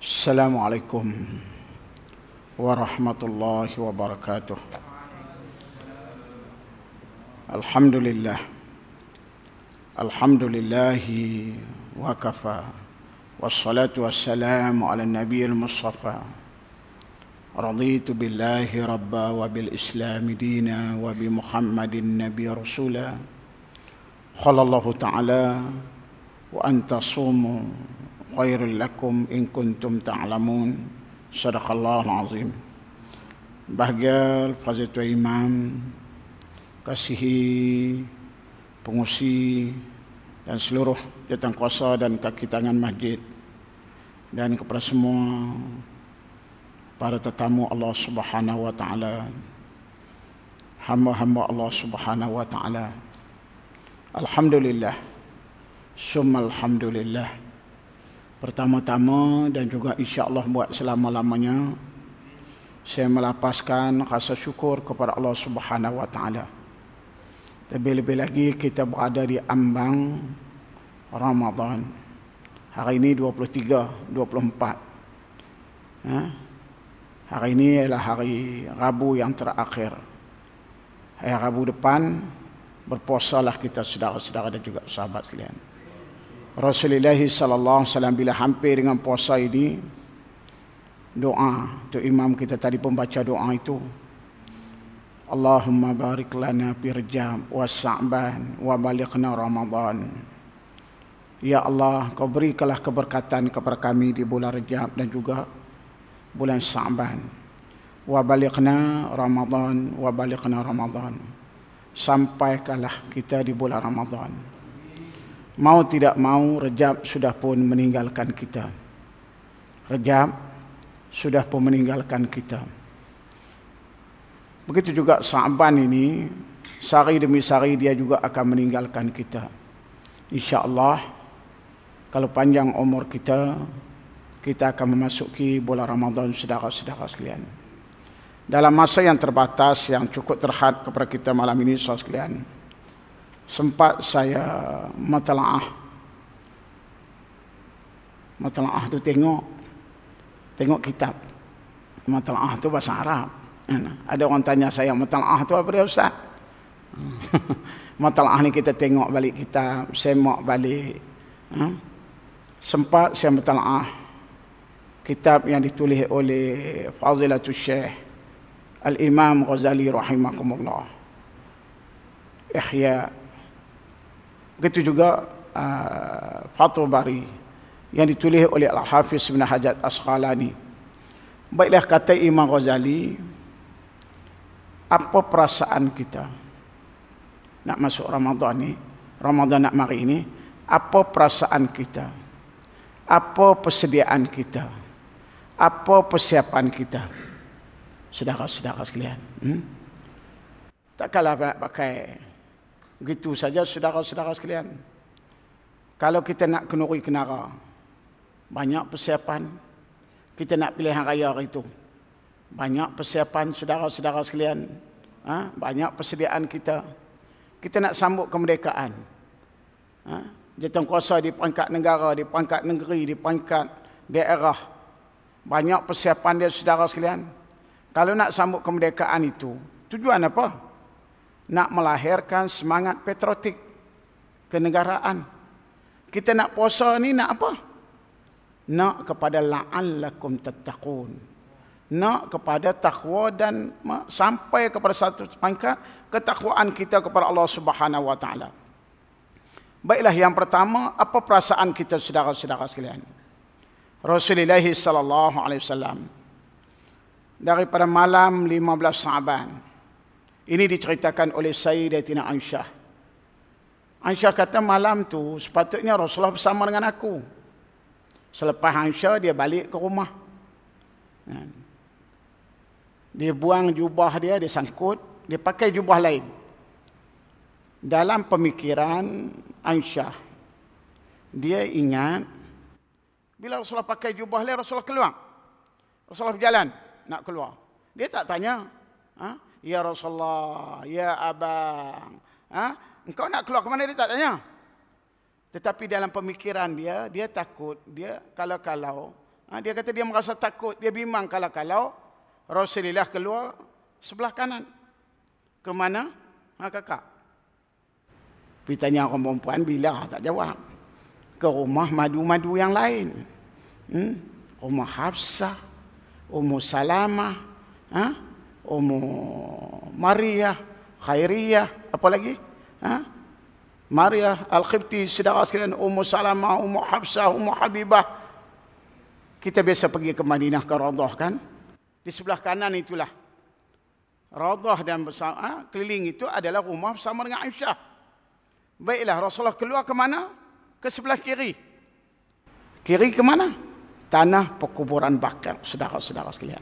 Assalamualaikum warahmatullahi wabarakatuh. Alhamdulillah. Alhamdulillahi wa kafa. Wassalatu wassalamu ala nabiyil mustafa. Raditu billahi rabba wa bil islami dina wa bi Muhammadin nabiyya rasula. Khalallahu ta'ala wa antasumu khairul lakum in kuntum ta'lamun. Sadaqallahul azim. Bahagia Al-Fadhil Imam, kasihi pengusi dan seluruh jawatankuasa dan kaki tangan masjid, dan kepada semua para tetamu Allah Subhanahu wa taala, hamba-hamba Allah Subhanahu wa taala. Alhamdulillah, summa alhamdulillah. Pertama-tama dan juga insya-Allah buat selama-lamanya, saya melapaskan rasa syukur kepada Allah Subhanahu wa taala. Lebih-lebih lagi kita berada di ambang Ramadan. Hari ini 23, 24. Hari ini adalah hari Rabu yang terakhir. Hari Rabu depan berpuasalah kita, saudara-saudara dan juga sahabat sekalian. Rasulullah sallallahu alaihi wasallam bila hampir dengan puasa ini, doa tu imam kita tadi pun baca doa itu. Allahumma barik lana fi Rajab wa Sa'ban wa balighna Ramadan. Ya Allah, kau berikanlah keberkatan kepada kami di bulan Rajab dan juga bulan Sa'ban. Wa balighna Ramadan wa balighna Ramadan. Sampaikanlah kita di bulan Ramadan. Mau tidak mau, Rajab sudah pun meninggalkan kita. Rajab sudah pun meninggalkan kita. Begitu juga Sa'ban ini, sehari demi sehari dia juga akan meninggalkan kita. InsyaAllah, kalau panjang umur kita, kita akan memasuki bulan Ramadan, saudara-saudara sekalian. Dalam masa yang terbatas, yang cukup terhad kepada kita malam ini, saudara sekalian, sempat saya matlaah tu tengok kitab. Matlaah tu bahasa Arab. Ada orang tanya saya, matlaah tu apa dia ustaz? Matlaah ni kita tengok balik kitab, semak balik. Sempat saya matlaah kitab yang ditulis oleh Fadilatul Syekh Al-Imam Ghazali rahimakumullah, Ihya. Begitu juga Fathul Bari yang ditulis oleh Al-Hafiz Ibn Hajar Asqalani. Baiklah, kata Imam Ghazali, apa perasaan kita nak masuk Ramadan ni, Ramadan nak mari ini, apa perasaan kita, apa persediaan kita, apa persiapan kita, saudara-saudara sekalian. Tak kalah nak pakai begitu saja, saudara-saudara sekalian. Kalau kita nak kenuri kenara, banyak persiapan. Kita nak pilihan raya hari itu, banyak persiapan, saudara-saudara sekalian. Banyak persediaan kita. Kita nak sambut kemerdekaan. Jawatankuasa di pangkat negara, di pangkat negeri, di pangkat daerah, banyak persiapan dia, saudara sekalian. Kalau nak sambut kemerdekaan itu, tujuan apa? Nak melahirkan semangat patriotik kenegaraan. Kita nak puasa ni nak apa? Nak kepada la'allakum tattaqun. Nak kepada takwa dan sampai kepada satu pangkat ketakwaan kita kepada Allah Subhanahu wa taala. Baiklah, yang pertama, apa perasaan kita, saudara-saudara sekalian? Rasulullah sallallahu alaihi wasallam daripada malam 15 Sa'ban, ini diceritakan oleh Sayyidatina Aisyah. Aisyah kata, malam tu sepatutnya Rasulullah bersama dengan aku. Selepas Aisyah, dia balik ke rumah. Dia buang jubah dia, dia sangkut, dia pakai jubah lain. Dalam pemikiran Aisyah, dia ingat bila Rasulullah pakai jubah lain, Rasulullah keluar. Rasulullah berjalan nak keluar. Dia tak tanya, ya Rasulullah, ya abang, engkau nak keluar ke mana? Dia tak tanya. Tetapi dalam pemikiran dia, dia takut, dia kalau Dia kata dia merasa takut, dia bimbang kalau Rasulullah keluar sebelah kanan. Ke mana? Kakak. Pergi tanya orang perempuan, bila? Tak jawab. Ke rumah madu-madu yang lain. Rumah Hafsah, Ummu Salamah, Ummu Maria, Khairiyah, apa lagi? Maria Al-Khibti, saudara sekalian, Ummu Salamah, Ummu Hafsah, Ummu Habibah. Kita biasa pergi ke Madinah ke Radah kan? Di sebelah kanan itulah Radah, dan keliling itu adalah rumah bersama dengan Aisyah. Baiklah, Rasulullah keluar ke mana? Ke sebelah kiri. Kiri ke mana? Tanah perkuburan Baqi', saudara-saudara sekalian.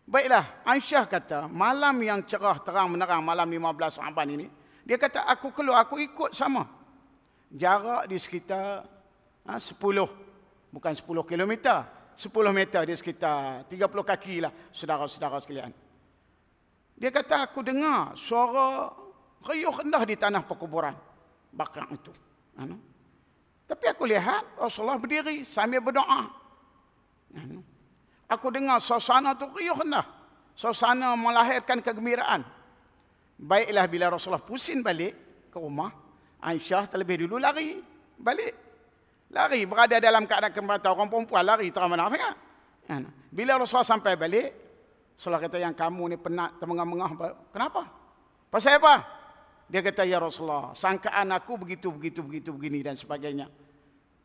Baiklah, Aisyah kata, malam yang cerah terang menerang, malam 15 Sa'ban ini, dia kata, aku keluar, aku ikut sama. Jarak di sekitar 10, bukan 10 kilometer, 10 meter, di sekitar 30 kaki lah, saudara-saudara sekalian. Dia kata, aku dengar suara riuh rendah di tanah perkuburan Baqi' itu. Tapi aku lihat Rasulullah berdiri sambil berdoa. Aku dengar suasana itu riuh rendah. Suasana melahirkan kegembiraan. Baiklah, bila Rasulullah pusing balik ke rumah, Aisyah terlebih dulu lari balik. Lari, berada dalam keadaan kembata. Orang perempuan lari terang-menerang sangat. Bila Rasulullah sampai balik, Rasulullah kata, yang kamu ni penat, termengah-mengah. Kenapa? Pasal apa? Dia kata, ya Rasulullah, sangkaan aku begitu, begini dan sebagainya.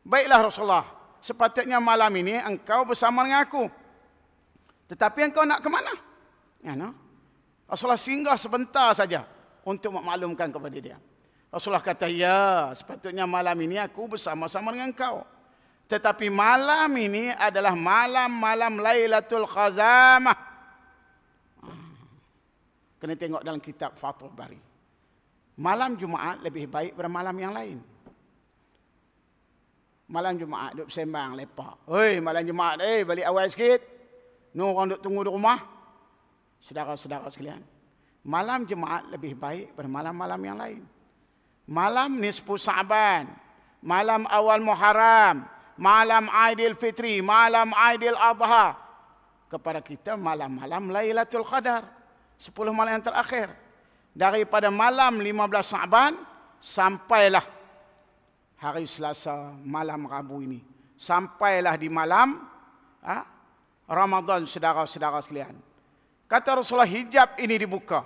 Baiklah Rasulullah, sepatutnya malam ini engkau bersama dengan aku. Tetapi engkau nak ke mana? Rasulullah singgah sebentar saja untuk memaklumkan kepada dia. Rasulullah kata, ya, sepatutnya malam ini aku bersama-sama dengan engkau. Tetapi malam ini adalah malam Lailatul Khazamah. Kena tengok dalam kitab Fathul Bari. Malam Jumaat lebih baik daripada malam yang lain. Malam Jumaat duduk sembang, lepak. Oi, malam Jumaat, balik awal sikit. Orang duduk tunggu di rumah. Saudara-saudara sekalian, malam Jumaat lebih baik daripada malam-malam yang lain. Malam nisfu Sa'ban, malam awal Muharram, malam Aidilfitri, malam Aidil Adha. Kepada kita malam-malam Lailatul Qadar, 10 malam yang terakhir. Daripada malam 15 Sa'ban sampailah hari Selasa, malam Rabu ini. Sampailah di malam Ramadan, saudara-saudara sekalian. Kata Rasulullah, hijab ini dibuka.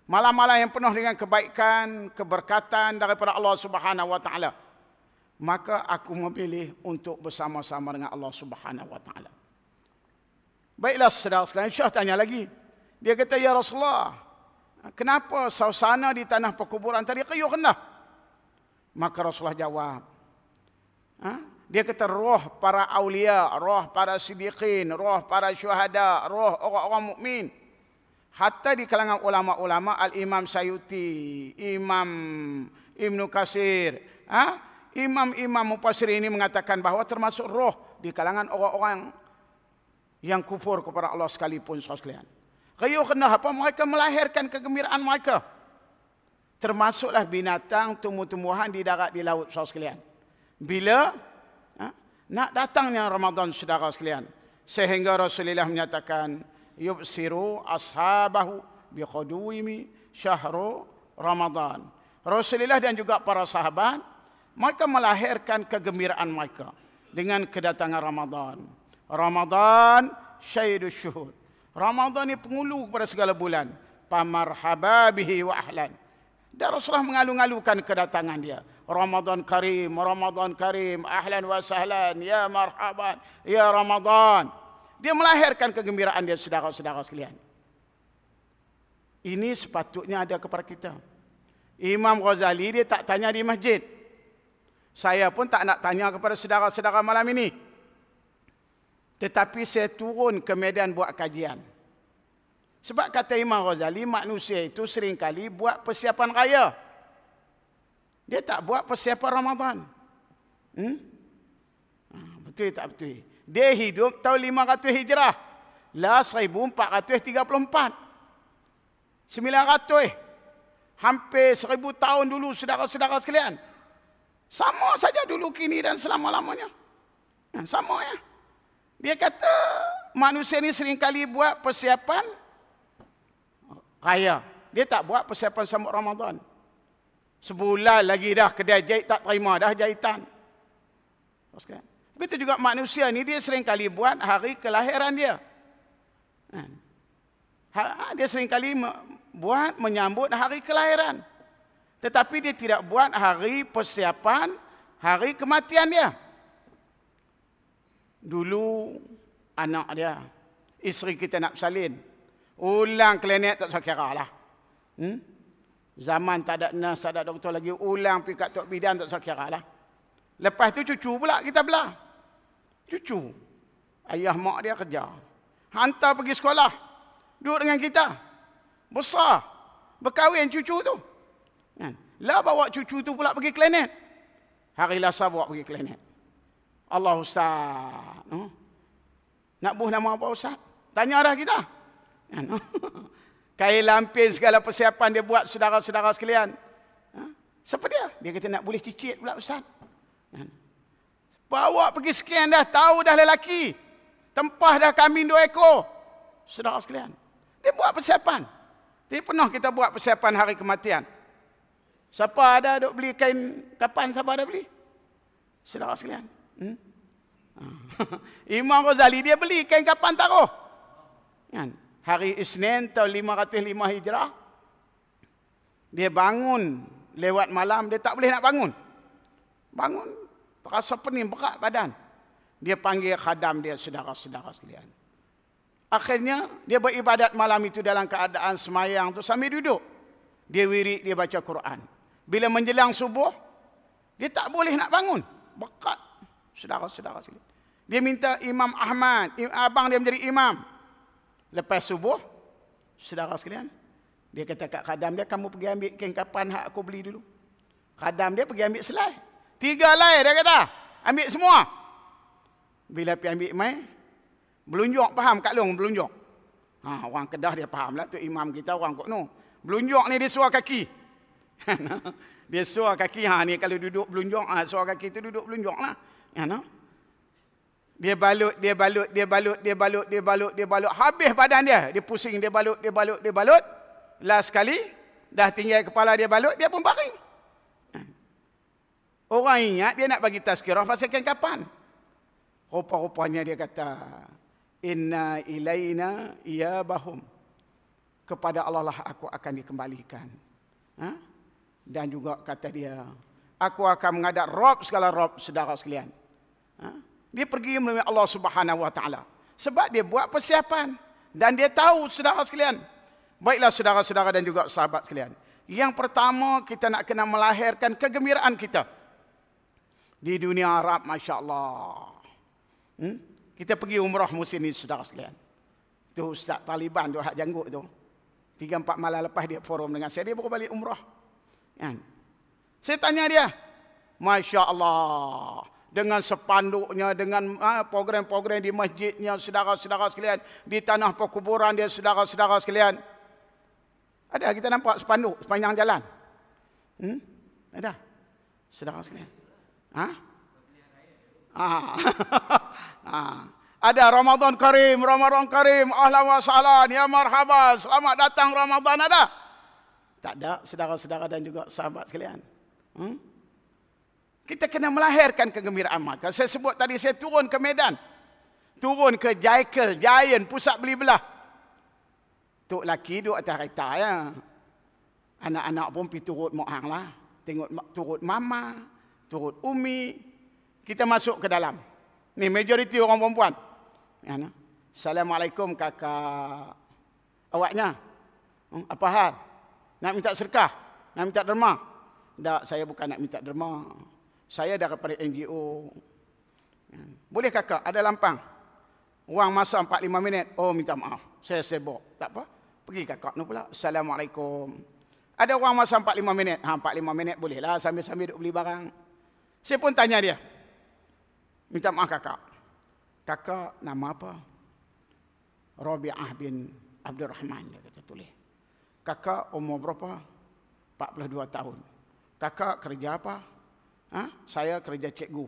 Malam-malam yang penuh dengan kebaikan, keberkatan daripada Allah Subhanahu wa taala. Maka aku memilih untuk bersama-sama dengan Allah Subhanahu wa taala. Baiklah saudara sekalian, Syekh tanya lagi. Dia kata, ya Rasulullah, kenapa suasana di tanah perkuburan tadi riuh rendah? Maka Rasulullah jawab, dia kata, roh para awliya, roh para siddiqin, roh para syuhada, roh orang-orang mukmin. Hatta di kalangan ulama-ulama, Al-Imam Sayuti, Imam Ibn Katsir, imam-imam mufassir ini mengatakan bahawa termasuk roh di kalangan orang-orang yang kufur kepada Allah sekalipun, saudara sekalian. Riuh rendah apa? Mereka melahirkan kegembiraan mereka. Termasuklah binatang, tumbuh-tumbuhan di darat, di laut, saudara sekalian. Bila nak datangnya Ramadan, saudara sekalian, sehingga Rasulullah menyatakan, yubsiru ashabahu biqudumi syahru Ramadan. Rasulullah dan juga para sahabat, mereka melahirkan kegembiraan mereka dengan kedatangan Ramadan. Ramadan syaidus syuhud. Ramadan ni pengulu kepada segala bulan. Pamarhaba bihi wa ahlan. Dan Rasulullah mengalu-alukan kedatangan dia. Ramadan karim, ahlan wa sahlan, ya marhaban, ya Ramadan. Dia melahirkan kegembiraan dia, saudara-saudara sekalian. Ini sepatutnya ada kepada kita. Imam Ghazali dia tak tanya di masjid. Saya pun tak nak tanya kepada saudara-saudara malam ini. Tetapi saya turun ke medan buat kajian. Sebab kata Imam Ghazali, manusia itu seringkali buat persiapan raya. Dia tak buat persiapan Ramadan. Betul tak betul? Dia hidup tahun 500 Hijrah. Lah 1434. 900. Hampir 1000 tahun dulu, saudara-saudara sekalian. Sama saja dulu, kini dan selama-lamanya. Sama ya. Dia kata manusia ni seringkali buat persiapan raya. Dia tak buat persiapan sambut Ramadan. Sebulan lagi dah kedai jahit tak terima dah jahitan. Begitu juga manusia ni dia seringkali buat hari kelahiran dia. Dia seringkali buat menyambut hari kelahiran. Tetapi dia tidak buat hari persiapan hari kematian dia. Dulu anak dia, isteri kita nak bersalin, ulang klinik tak sekira lah. Zaman tak ada nurse, tak ada doktor lagi, ulang pergi kat tok bidan tak sekira lah. Lepas tu cucu pula kita belah. Cucu. Ayah mak dia kerja. Hantar pergi sekolah. Duduk dengan kita. Besar. Berkahwin cucu tu. Lah bawa cucu tu pula pergi klinik. Hari Selasa bawa pergi klinik. Allah Ustaz. Nak buh nama apa Ustaz? Tanya dah kita. Kain lampin segala persiapan dia buat saudara-saudara sekalian. Siapa dia? Dia kata nak boleh cicit pula Ustaz. Bawa pergi sekian dah. Tahu dah lelaki. Tempah dah kambing 2 ekor. Saudara sekalian. Dia buat persiapan. Tapi pernah kita buat persiapan hari kematian. Siapa ada duk beli kain kapan? Siapa ada beli? Saudara sekalian. Imam Ghazali dia beli kain kapan taruh. Hari Isnin tahun 505 Hijrah. Dia bangun lewat malam. Dia tak boleh nak bangun. Bangun. Terasa pening, berat badan. Dia panggil khadam dia, saudara-saudara sekalian. Akhirnya, dia beribadat malam itu dalam keadaan semayang tu sambil duduk. Dia wirid, dia baca Quran. Bila menjelang subuh, dia tak boleh nak bangun. Berat. Saudara-saudara sekalian. Dia minta Imam Ahmad, abang dia menjadi imam. Lepas subuh, saudara sekalian, dia kata kat khadam dia, kamu pergi ambil kain kapan hak aku beli dulu. Khadam dia pergi ambil selai. 3 helai dia kata. Ambil semua. Bila pergi ambil mai, belunjuk faham Kak Long belunjuk. Orang Kedah dia faham lah tu imam kita orang kok no. Belunjuk ni dia suar kaki. Dia suar kaki ni kalau duduk belunjuk suar kaki tu duduk belunjuk lah. Dia balut, dia balut, dia balut, dia balut, dia balut, dia balut. Habis badan dia. Dia pusing, dia balut, dia balut, dia balut. Last sekali, dah tinggal kepala dia balut, dia pun baring. Orang ingat dia nak bagi tazkirah pasal kain kapan. Rupa-rupanya dia kata, inna ilaina iyabahum. Kepada Allah lah aku akan dikembalikan. Dan juga kata dia, aku akan menghadap Rabb segala Rabb saudara sekalian. Dia pergi menemui Allah Subhanahu Wa Taala. Sebab dia buat persiapan. Dan dia tahu saudara sekalian. Baiklah saudara-saudara dan juga sahabat sekalian. Yang pertama kita nak kena melahirkan kegembiraan kita. Di dunia Arab, Masya Allah. Kita pergi umrah musim ini, saudara sekalian. Itu Ustaz Taliban tu, hak janggut tu. 3-4 malam lepas dia forum dengan saya, dia baru balik umrah. Saya tanya dia, Masya Allah. Dengan sepanduknya, dengan program-program di masjidnya, saudara-saudara sekalian. Di tanah perkuburan dia, saudara-saudara sekalian. Ada, kita nampak sepanduk sepanjang jalan. Ada, saudara sekalian. Ada Ramadan Karim, Ramadan Karim, ahlan wa sahlan, ya marhaba, selamat datang Ramadan, ada? Tak ada, saudara-saudara dan juga sahabat sekalian. Kita kena melahirkan kegembiraan. Maka saya sebut tadi, saya turun ke Medan. Turun ke Jaikel, Giant, pusat beli belah. Tok laki duduk atas kereta ya. Anak-anak pun pergi turut mak hang lah. Tengok turut mama, turut umi. Kita masuk ke dalam. Ni majoriti orang perempuan. Assalamualaikum kakak. Awaknya? Apa hal? Nak minta sedekah? Nak minta derma? Tak, saya bukan nak minta derma. Saya daripada NGO. Boleh kakak, ada lampang. Wang masa 45 minit. Oh, minta maaf. Saya sibuk. Tak apa. Pergi kakak ni pula. Assalamualaikum. Ada wang masa 45 minit. 45 minit bolehlah sambil-sambil duk beli barang. Saya pun tanya dia. Minta maaf kakak. Kakak nama apa? Rabi'ah bin Abdul Rahman. Dia kata tulis. Kakak umur berapa? 42 tahun. Kakak kerja apa? Saya kerja cikgu.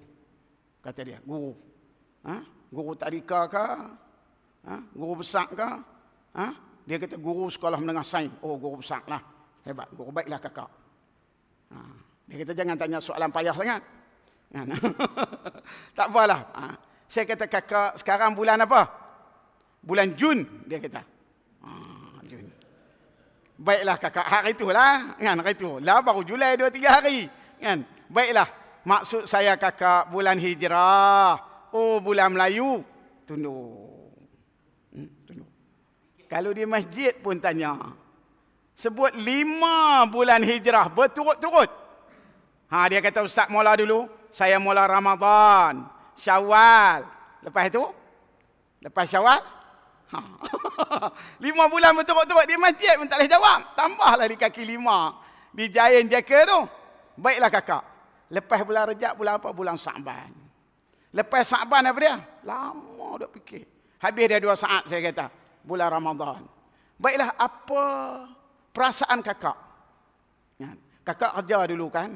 Kata dia, guru. Guru tadika ke? Guru besar ke? Dia kata guru sekolah menengah sains. Oh, guru besar lah. Hebat, guru baiklah kakak. Dia kata jangan tanya soalan payah sangat. Tak apalah. Saya kata kakak sekarang bulan apa? Bulan Jun, dia kata. Jun. Baiklah kakak, hari itulah. Hari itu. Lah baru Julai 2-3 hari. Kan? Baiklah. Maksud saya kakak bulan Hijrah. Oh, bulan Melayu. Tunduk. Tunduk. Kalau di masjid pun tanya. Sebut 5 bulan Hijrah berturut-turut. Dia kata ustaz mula dulu. Saya mula Ramadan, Syawal. Lepas itu? Lepas Syawal? 5 bulan berturut-turut di masjid pun tak boleh jawab. Tambahlah di kaki 5. Di Giant Jacker tu. Baiklah kakak. Lepas bulan Rejab, bulan apa? Bulan Sa'ban. Lepas Sa'ban apa dia? Lama duk fikir. Habis dia 2 saat saya kata. Bulan Ramadan. Baiklah, apa perasaan kakak? Kakak kerja dulu kan?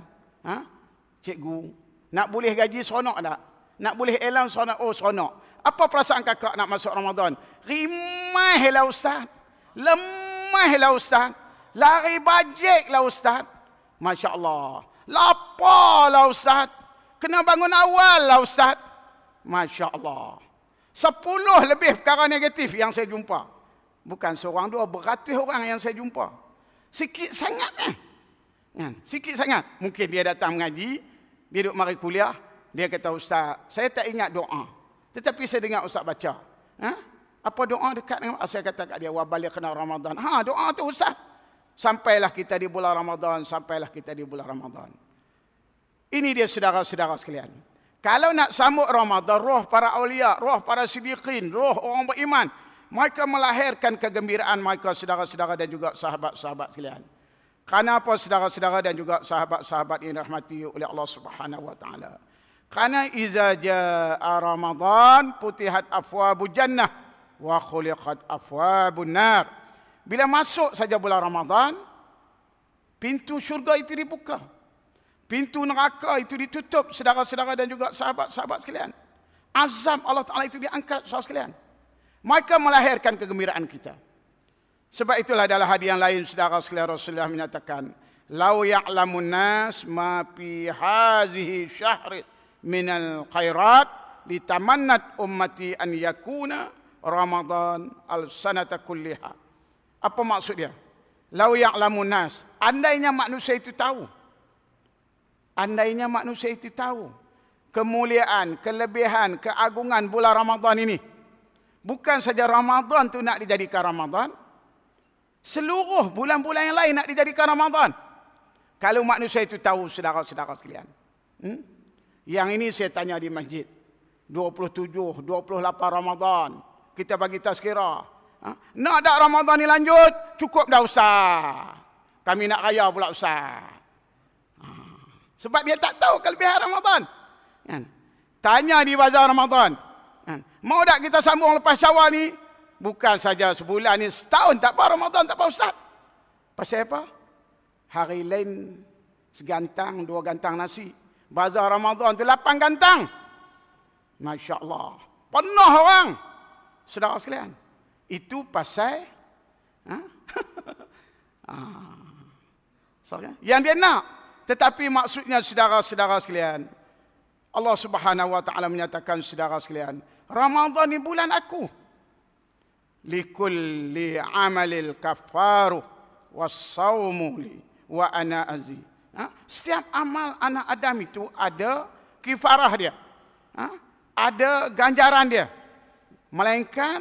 Cikgu. Nak boleh gaji seronok tak? Nak boleh elang seronok? Oh, seronok. Apa perasaan kakak nak masuk Ramadan? Rimahlah ustaz. Lemahlah ustaz. Lari bajiklah ustaz. Masya Allah. Laparlah ustaz. Kena bangun awal lah ustaz. Masya Allah. 10 lebih perkara negatif yang saya jumpa. Bukan seorang, 2, beratus orang yang saya jumpa. Sikit sangat. Sikit sangat. Mungkin dia datang mengaji, dia duduk mari kuliah, dia kata ustaz, saya tak ingat doa. Tetapi saya dengar ustaz baca. Apa doa dekat dengan saya kata kat dia, wa balighna Ramadan. Doa tu ustaz. Sampailah kita di bulan Ramadan, sampailah kita di bulan Ramadan. Ini dia saudara-saudara sekalian. Kalau nak sambut Ramadan, roh para awliya, roh para siddiqin, roh orang beriman, mereka melahirkan kegembiraan mereka saudara-saudara dan juga sahabat-sahabat sekalian. Kerana apa saudara-saudara dan juga sahabat-sahabat yang dirahmati oleh Allah Subhanahu wa taala? Kerana iza jaa Ramadan putihat afwabul jannah wa khuliqat afwabun nar. Bila masuk saja bulan Ramadan, pintu syurga itu dibuka. Pintu neraka itu ditutup, saudara-saudara dan juga sahabat-sahabat sekalian. Azab Allah Ta'ala itu diangkat, saudara sekalian. Mereka melahirkan kegembiraan kita. Sebab itulah dalam hadis yang lain, saudara sekalian, Rasulullah menyatakan, "Lau ya'lamun nas ma fi hazihi syahri minal khairat, litamannat ummati an yakuna Ramadan al-sanata kulliha." Apa maksud dia? Lau ya'lamun nas. Andainya manusia itu tahu. Andainya manusia itu tahu kemuliaan, kelebihan, keagungan bulan Ramadan ini. Bukan saja Ramadan tu nak dijadikan Ramadan, seluruh bulan-bulan yang lain nak dijadikan Ramadan. Kalau manusia itu tahu, saudara-saudara sekalian. Yang ini saya tanya di masjid. 27, 28 Ramadan. Kita bagi tazkirah. Nak tak Ramadan ni lanjut? Cukup dah Ustaz. Kami nak raya pula Ustaz. Sebab dia tak tahu kelebihan Ramadan. Tanya di bazar Ramadan. Mau tak kita sambung lepas Syawal ni? Bukan saja sebulan ni, setahun tak apa Ramadan, tak apa Ustaz. Pasal apa? Hari lain segantang, 2 gantang nasi. Bazar Ramadan tu 8 gantang. Masya Allah. Penuh orang. Saudara sekalian. Itu pasal yang dia nak. Tetapi maksudnya saudara-saudara sekalian, Allah Subhanahu wa taala menyatakan saudara sekalian, Ramadan ni bulan aku. Likulli amalil kafaru was-saumu li wa ana azi. Setiap amal anak Adam itu ada kifarah dia. Ada ganjaran dia. Melainkan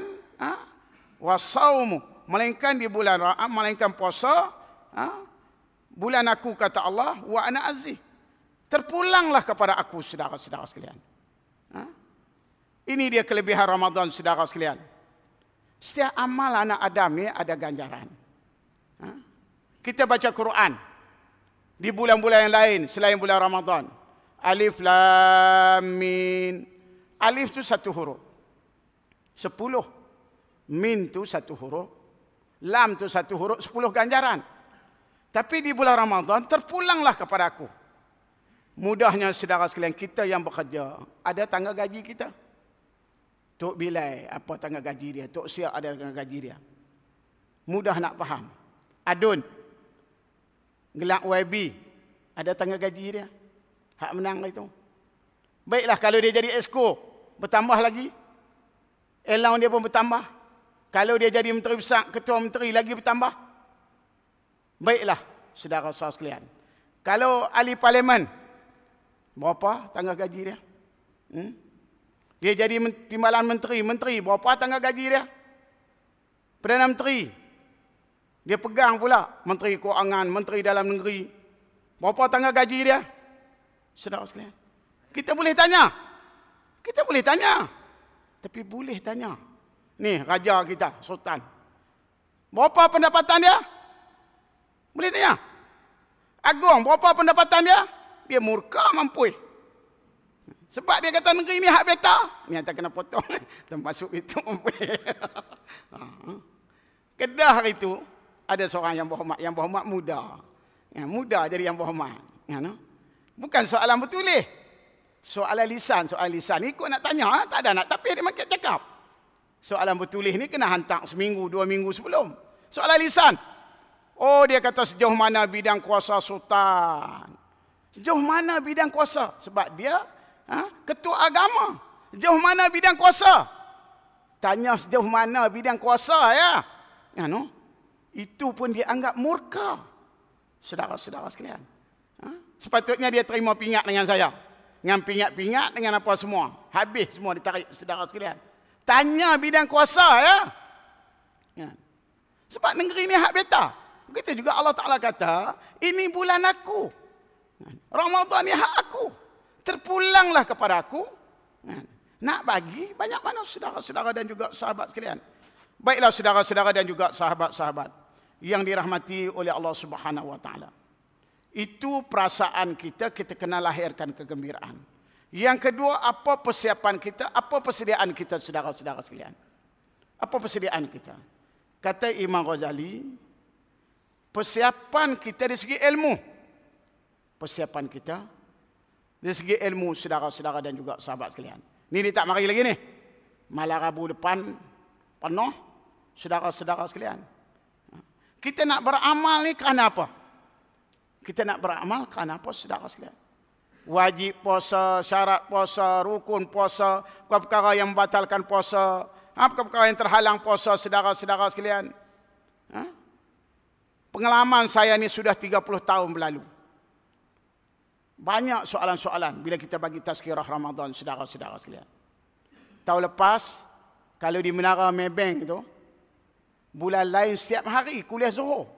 was-saumu, melainkan di bulan melainkan puasa, bulan aku kata Allah, wa ana azi. Terpulanglah kepada aku saudara-saudara sekalian. Ini dia kelebihan Ramadan saudara sekalian. Setiap amal anak Adam ni ada ganjaran. Kita baca Quran di bulan-bulan yang lain selain bulan Ramadan. Alif Lam Mim. Alif tu 1 huruf. 10. Mim tu 1 huruf. Lam tu 1 huruf, 10 ganjaran. Tapi di bulan Ramadan terpulanglah kepada aku. Mudahnya saudara sekalian, kita yang bekerja, ada tangga gaji kita. Tok Bilal apa tangga gaji dia, Tok Siak ada tangga gaji dia. Mudah nak faham. Adun Gelak YB ada tangga gaji dia. Hak menang itu. Baiklah kalau dia jadi esko, bertambah lagi. Allowance dia pun bertambah. Kalau dia jadi menteri besar, ketua menteri lagi bertambah. Baiklah, saudara-saudara sekalian. Kalau ahli parlimen, berapa tangga gaji dia? Dia jadi timbalan menteri, berapa tangga gaji dia? Perdana Menteri, dia pegang pula Menteri Keuangan, Menteri Dalam Negeri. Berapa tangga gaji dia? Saudara sekalian. Kita boleh tanya. Tapi boleh tanya. Ni raja kita, sultan. Berapa pendapatan dia? Boleh tanya. Agung, berapa pendapatan dia? Dia murka mampu. Sebab dia kata negeri ni hak beta. Ni tak kena potong. Termasuk itu mampu. Kedah itu ada seorang yang berhormat muda. Yang muda jadi yang berhormat. Bukan soalan bertulis. Soalan lisan. Ikut nak tanya, tak ada nak tapi dia makin cakap. Soalan bertulis ni kena hantar seminggu, 2 minggu sebelum. Soalan lisan. Oh, dia kata sejauh mana bidang kuasa sultan. Sejauh mana bidang kuasa? Sebab dia ketua agama. Sejauh mana bidang kuasa? Tanya sejauh mana bidang kuasa ya. Itu pun dia anggap murka. Saudara-saudara sekalian. Sepatutnya dia terima pingat dengan saya. Dengan pingat-pingat dengan apa semua. Habis semua ditarik saudara sekalian. Tanya bidang kuasa ya. Sebab negeri ni hak beta. Begitu juga Allah Ta'ala kata, ini bulan aku. Ramadan ni hak aku. Terpulanglah kepada aku. Nak bagi banyak mana saudara-saudara dan juga sahabat sekalian. Baiklah saudara-saudara dan juga sahabat-sahabat yang dirahmati oleh Allah Subhanahu wa taala. Itu perasaan kita kena lahirkan kegembiraan. Yang kedua, apa persiapan kita, apa persediaan kita saudara-saudara sekalian? Apa persediaan kita? Kata Imam Ghazali, persiapan kita dari segi ilmu. Persiapan kita dari segi ilmu saudara-saudara dan juga sahabat sekalian. Ni dia tak mari lagi ni. Malam Rabu depan penuh saudara-saudara sekalian. Kita nak beramal ni kerana apa? Kita nak beramal kerana apa saudara sekalian? Wajib puasa, syarat puasa, rukun puasa, perkara yang membatalkan puasa, perkara yang terhalang puasa saudara-saudara sekalian. Pengalaman saya ni sudah 30 tahun berlalu. Banyak soalan-soalan bila kita bagi tazkirah Ramadan saudara-saudara sekalian. Tahun lepas, kalau di Menara Maybank tu, bulan lain setiap hari kuliah Zuhur.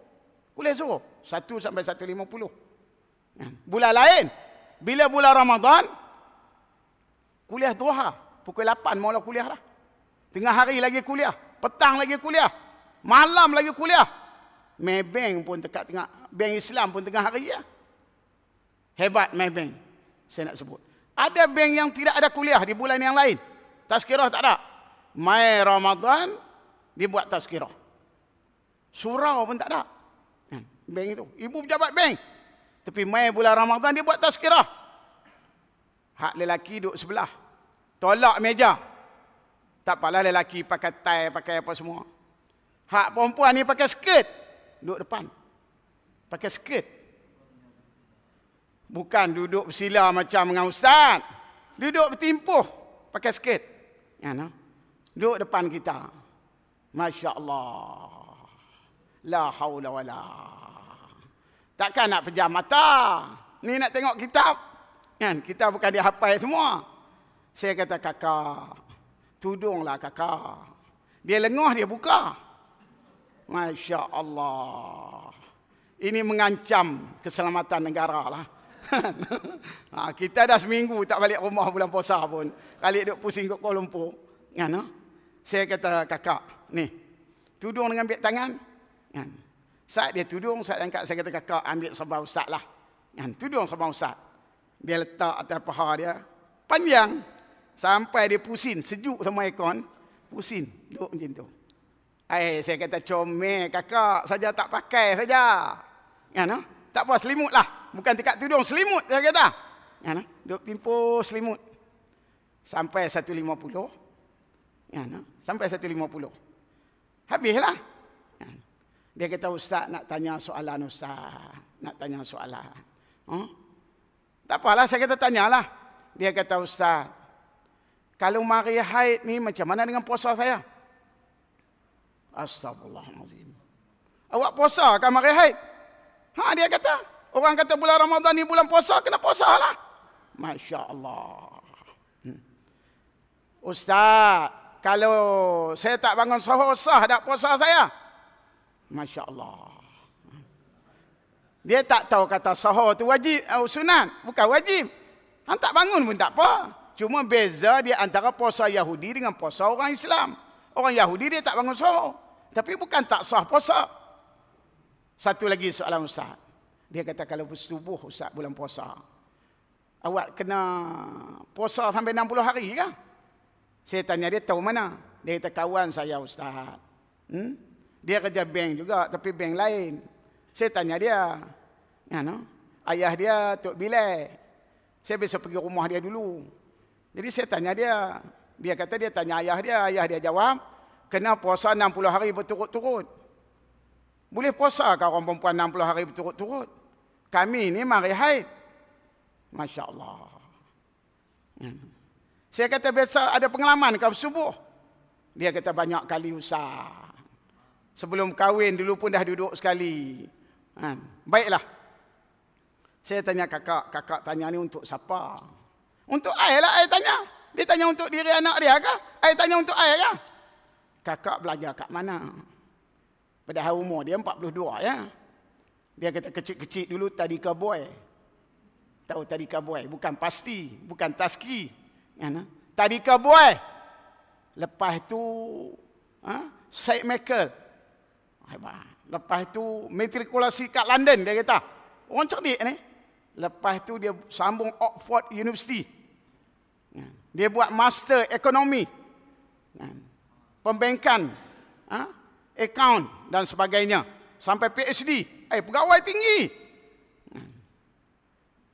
Kuliah Zuhur 1 sampai 1.50. Bulan lain, bila bulan Ramadan, kuliah Duha, pukul 8 mula kuliah dah. Tengah hari lagi kuliah, petang lagi kuliah, malam lagi kuliah. Maybank pun dekat tengah, bank Islam pun tengah hari ya. Hebat Maybank, saya nak sebut. Ada bank yang tidak ada kuliah di bulan yang lain. Tazkirah tak ada. Mai Ramadan, dibuat tazkirah. Surau pun tak ada. Bank itu. Ibu pejabat bank. Tapi mai bulan Ramadan dia buat tazkirah. Hak lelaki duduk sebelah. Tolak meja. Tak apalah lelaki pakai tie, pakai apa semua. Hak perempuan ni pakai skirt. Duduk depan. Pakai skirt. Bukan duduk bersila macam dengan ustaz. Duduk bertimpuh. Pakai skirt. Duduk depan kita. Masya Allah. La haula wala. Takkan nak pejam mata. Ni nak tengok kitab. Kita bukan dia hafal semua. Saya kata kakak, tudunglah kakak. Dia lengah dia buka. Masya Allah. Ini mengancam keselamatan negara lah. Kita dah seminggu tak balik rumah bulan puasa pun. Kali duk pusing kat Kuala Lumpur. Saya kata kakak, ni tudung dengan biak tangan. Saat dia tudung, saat angkat saya kata kakak ambil sabah ustaz lah. Tudung sabah ustaz. Dia letak atas paha dia. Panjang. Sampai dia pusing. Sejuk sama aircon. Pusing. Duduk macam tu. Saya kata comel kakak. Saja tak pakai saja. Tak apa selimut lah. Bukan dekat tudung. Selimut saya kata. Duduk timpuh selimut. Sampai 1.50. Ya, sampai 1.50. Habislah. Ya. Dia kata, Ustaz nak tanya soalan Ustaz. Nak tanya soalan. Tak apalah, saya kata tanyalah. Dia kata, Ustaz, kalau mari haid ni macam mana dengan puasa saya? Astagfirullahaladzim. Awak puasa kan mari haid? Dia kata, orang kata bulan Ramadan ni bulan puasa, kena puasa lah. Masya Allah. Ustaz, kalau saya tak bangun sahur, sah tak puasa saya? Masya Allah. Dia tak tahu kata sahur tu wajib, sunat, bukan wajib. Hang tak bangun pun tak apa. Cuma beza dia antara puasa Yahudi dengan puasa orang Islam. Orang Yahudi dia tak bangun sahur. Tapi bukan tak sah puasa. Satu lagi soalan Ustaz. Dia kata kalau bersubuh Ustaz bulan puasa, awak kena puasa sampai 60 hari ke? Saya tanya dia tahu mana? Dia kata kawan saya Ustaz. Dia kerja bank juga tapi bank lain. Saya tanya dia, ayah dia Tok Bilal. Saya biasa pergi rumah dia dulu. Jadi saya tanya dia. Dia kata dia tanya ayah dia jawab, kena puasa 60 hari berturut-turut. Boleh puasa ke orang perempuan 60 hari berturut-turut? Kami ni mari haid. Masya Allah. Saya kata biasa ada pengalaman kau subuh. Dia kata banyak kali Ustaz. Sebelum kahwin dulu pun dah duduk sekali. Baiklah. Saya tanya kakak tanya ni untuk siapa? Untuk ayah lah, ayah tanya. Dia tanya untuk diri anak dia ke? Ayah tanya untuk ayah ke? Kakak belajar kat mana? Padahal umur dia 42 ya. Dia kata kecil-kecil dulu tadika boy. Tahu tadika boy? Bukan pasti, bukan taski. Tadika boy. Lepas tu Said Michael. Lepas tu matrikulasi kat London dia kata. Orang cerdik ni. Lepas tu dia sambung Oxford University. Dia buat master ekonomi. Pembankan. Account dan sebagainya. Sampai PhD. Pegawai tinggi.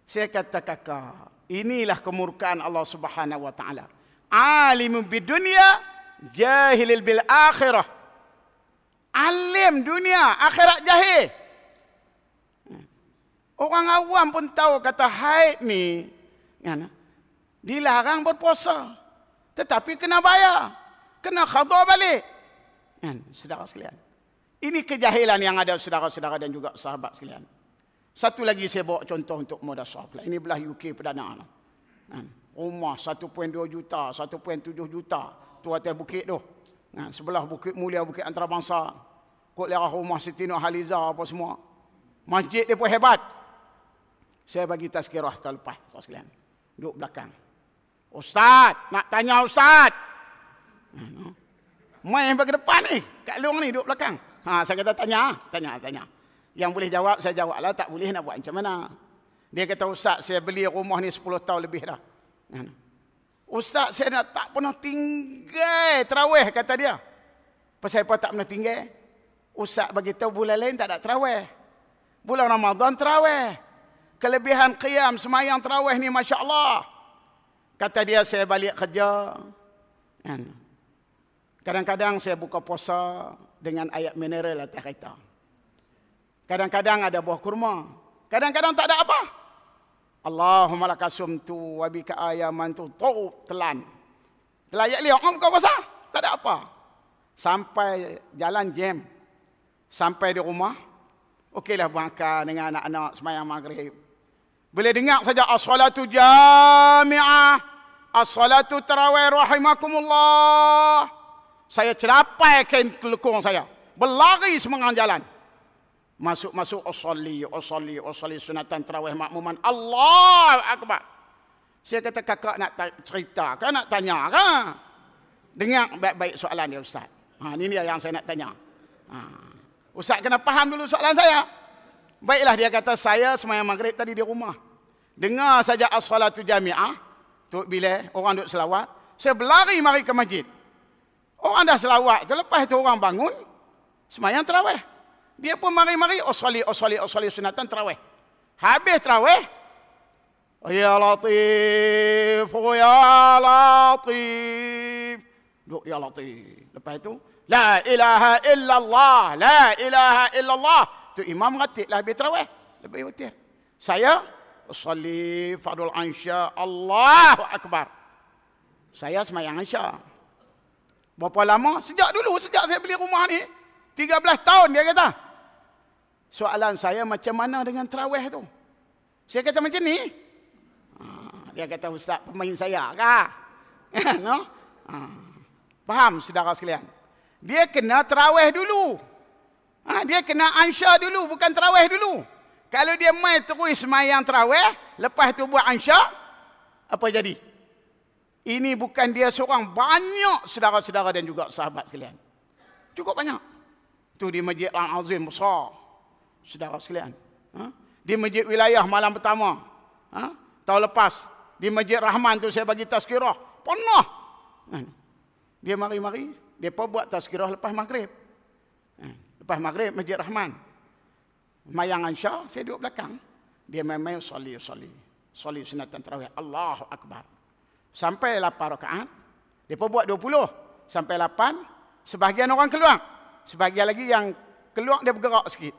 Saya kata kakak. Inilah kemurkaan Allah Subhanahu Wa Taala. Alimun bidunya. Jahilil bil akhirah. Alim dunia. Akhirat jahil. Orang awam pun tahu kata haid ni dilarang berpuasa. Tetapi kena bayar. Kena qada balik. Saudara sekalian. Ini kejahilan yang ada saudara-saudara dan juga sahabat sekalian. Satu lagi saya bawa contoh untuk Madrasah. Ini belah UK Perdana. Rumah 1.2 juta, 1.7 juta. Tu atas bukit tu. Sebelah Bukit Mulia, Bukit Antarabangsa. Kot lerah rumah Siti Nurhaliza apa semua. Masjid dia pun hebat. Saya bagi tazkirah tahun lepas, saudara sekalian. Duduk belakang. Ustaz, nak tanya Ustaz. Main bagi depan ni, kat luar ni duduk belakang. Saya kata tanya. Yang boleh jawab, saya jawab lah. Tak boleh nak buat macam mana. Dia kata, Ustaz, saya beli rumah ni 10 tahun lebih dah. Ustaz, saya tak pernah tinggal terawih, kata dia. Pasal apa tak pernah tinggal? Ustaz bagi tahu bulan lain tak ada terawih. Bulan Ramadan terawih. Kelebihan qiyam semayang terawih ni Masya Allah. Kata dia, saya balik kerja. Kadang-kadang saya buka puasa dengan ayat mineral atas kereta. Kadang-kadang ada buah kurma. Kadang-kadang tak ada apa. Allahumma lakasumtu wa bika ayamantu telan. Telan ayat lihat buka puasa. Tak ada apa. Sampai jalan jam. Sampai di rumah. Okeylah berangkat dengan anak-anak semayang maghrib. Boleh dengar saja as-salatu jami'ah. As-salatu tarawih rahimakumullah. Saya celapai kain kelekong saya. Berlari semangat jalan. Masuk-masuk usolli sunatan tarawih makmuman. Allahu Akbar. Saya kata kakak nak cerita kan, nak tanya kan? Dengar baik-baik soalan dia Ustaz. Ini dia yang saya nak tanya. Ustaz kena faham dulu soalan saya. Baiklah, dia kata saya semayang maghrib tadi di rumah. Dengar saja as-salatu jami'ah. Tok Bilal, orang duduk selawat. Saya berlari mari ke masjid. Orang dah selawat. Selepas itu orang bangun. Semayang tarawih. Dia pun mari-mari. Usolli sunatan tarawih. Habis tarawih. Ya Latif. Ya Latif. Duk ya Latif. Lepas itu, la ilaha illallah, la ilaha illallah. Tu imam ratiblah habis tarawih. Lebih witir. Saya usolli fardul ansya, Allahu akbar. Saya semayang ansya. Berapa lama? Sejak saya beli rumah ni. 13 tahun dia kata. Soalan saya, macam mana dengan tarawih tu? Saya kata macam ni. Dia kata, ustaz pemain saya kah? No? Faham saudara sekalian? Dia kena tarawih dulu. Dia kena ansya dulu, bukan tarawih dulu. Kalau dia main terus semayang tarawih, lepas tu buat ansya, apa jadi? Ini bukan dia seorang, banyak saudara-saudara dan juga sahabat sekalian. Cukup banyak. Tu di Masjid Al-Azim besar. Saudara sekalian. Di Masjid Wilayah malam pertama. Tahun lepas. Di Masjid Rahman tu saya bagi tazkirah. Penuh. Dia mari-mari. Dia pun buat tazkirah lepas maghrib. Lepas maghrib Masjid Rahman. Mayang ansya, saya duduk belakang. Dia main-main soli sunatan tarawih. Allahu Akbar. Sampai 8 rakaat. Dia pun buat 20. Sampai 8. Sebahagian orang keluar. Sebahagian lagi yang keluar dia bergerak sikit.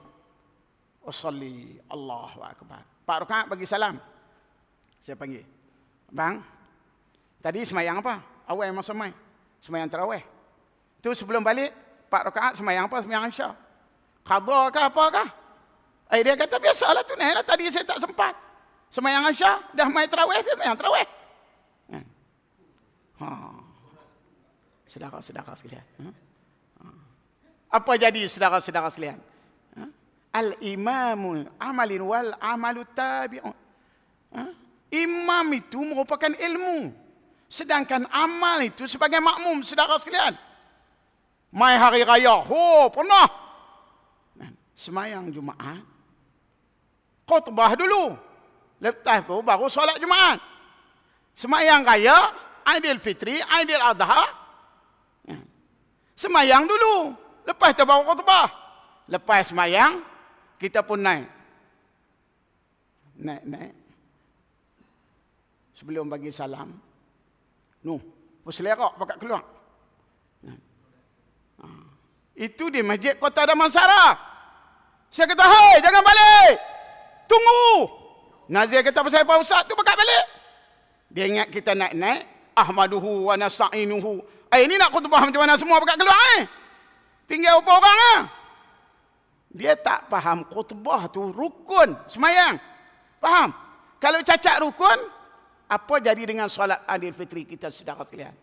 Usolli, Allahu Akbar. 4 rakaat bagi salam. Saya panggil. Bang, tadi semayang apa? Awal yang masa main. Semayang tarawih. Tu sebelum balik, 4 rakaat semayang apa? Semayang ansya. Qadha kah apa kah? Dia kata, biasalah tu lah. Tadi saya tak sempat. Semayang ansya, dah main tarawih, saya semayang tarawih. Saudara-saudara sekalian. Apa jadi saudara-saudara sekalian? Al-imamul amalin wal amalu tabi'un. Imam itu merupakan ilmu. Sedangkan amal itu sebagai makmum, saudara sekalian. Mai hari raya, pernah. Semayang Jumaat. Khutbah dulu. Lepas tu baru solat Jumaat. Semayang raya, Aidil Fitri, Aidil Adha. Semayang dulu. Lepas tu baru khutbah. Lepas semayang, kita pun naik. Naik. Sebelum bagi salam. Berselerak pakat keluar. Itu di Masjid Kota Damansara. Saya kata, hai, jangan balik. Tunggu. Nazir kata, pasal Pak Ustaz tu pakat balik. Dia ingat kita naik-naik. Ahmaduhu wa nasa'inuhu. Ini nak khutbah macam mana semua pakat keluar. Tinggal berapa orang lah. Dia tak faham khutbah tu rukun semayang. Faham? Kalau cacat rukun, apa jadi dengan solat Aidil Fitri kita, saudara sekalian?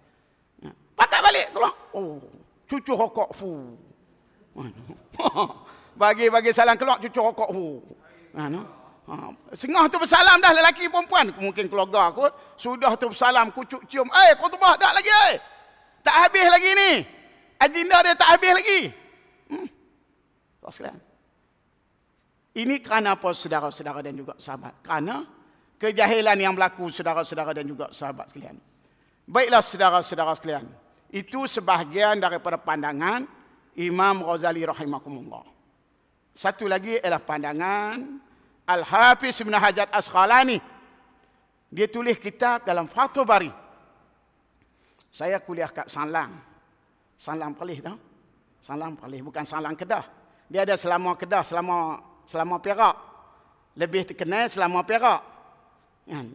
Pakat balik keluar. Cucu rokok. Bagi salam keluar, cucu rokok. Sengah tu bersalam dah, lelaki perempuan. Mungkin keluarga aku. Sudah tu bersalam, kucuk cium. Khutbah dah lagi. Tak habis lagi ni. Agenda dia tak habis lagi. Sekalian. Ini kerana apa, saudara-saudara dan juga sahabat? Kerana kejahilan yang berlaku, saudara-saudara dan juga sahabat sekalian. Baiklah saudara-saudara sekalian. Itu sebahagian daripada pandangan Imam Ghazali rahimahumullah. Satu lagi ialah pandangan Al-Hafiz Ibn Hajar Asqalani. Dia tulis kitab dalam Fathul Bari. Saya kuliah kat Sanlang. Sanlang Perlis tau. Sanlang Perlis, bukan Sanlang Kedah. Dia ada Selama Kedah, Selama Perak. Lebih terkenal Selama Perak.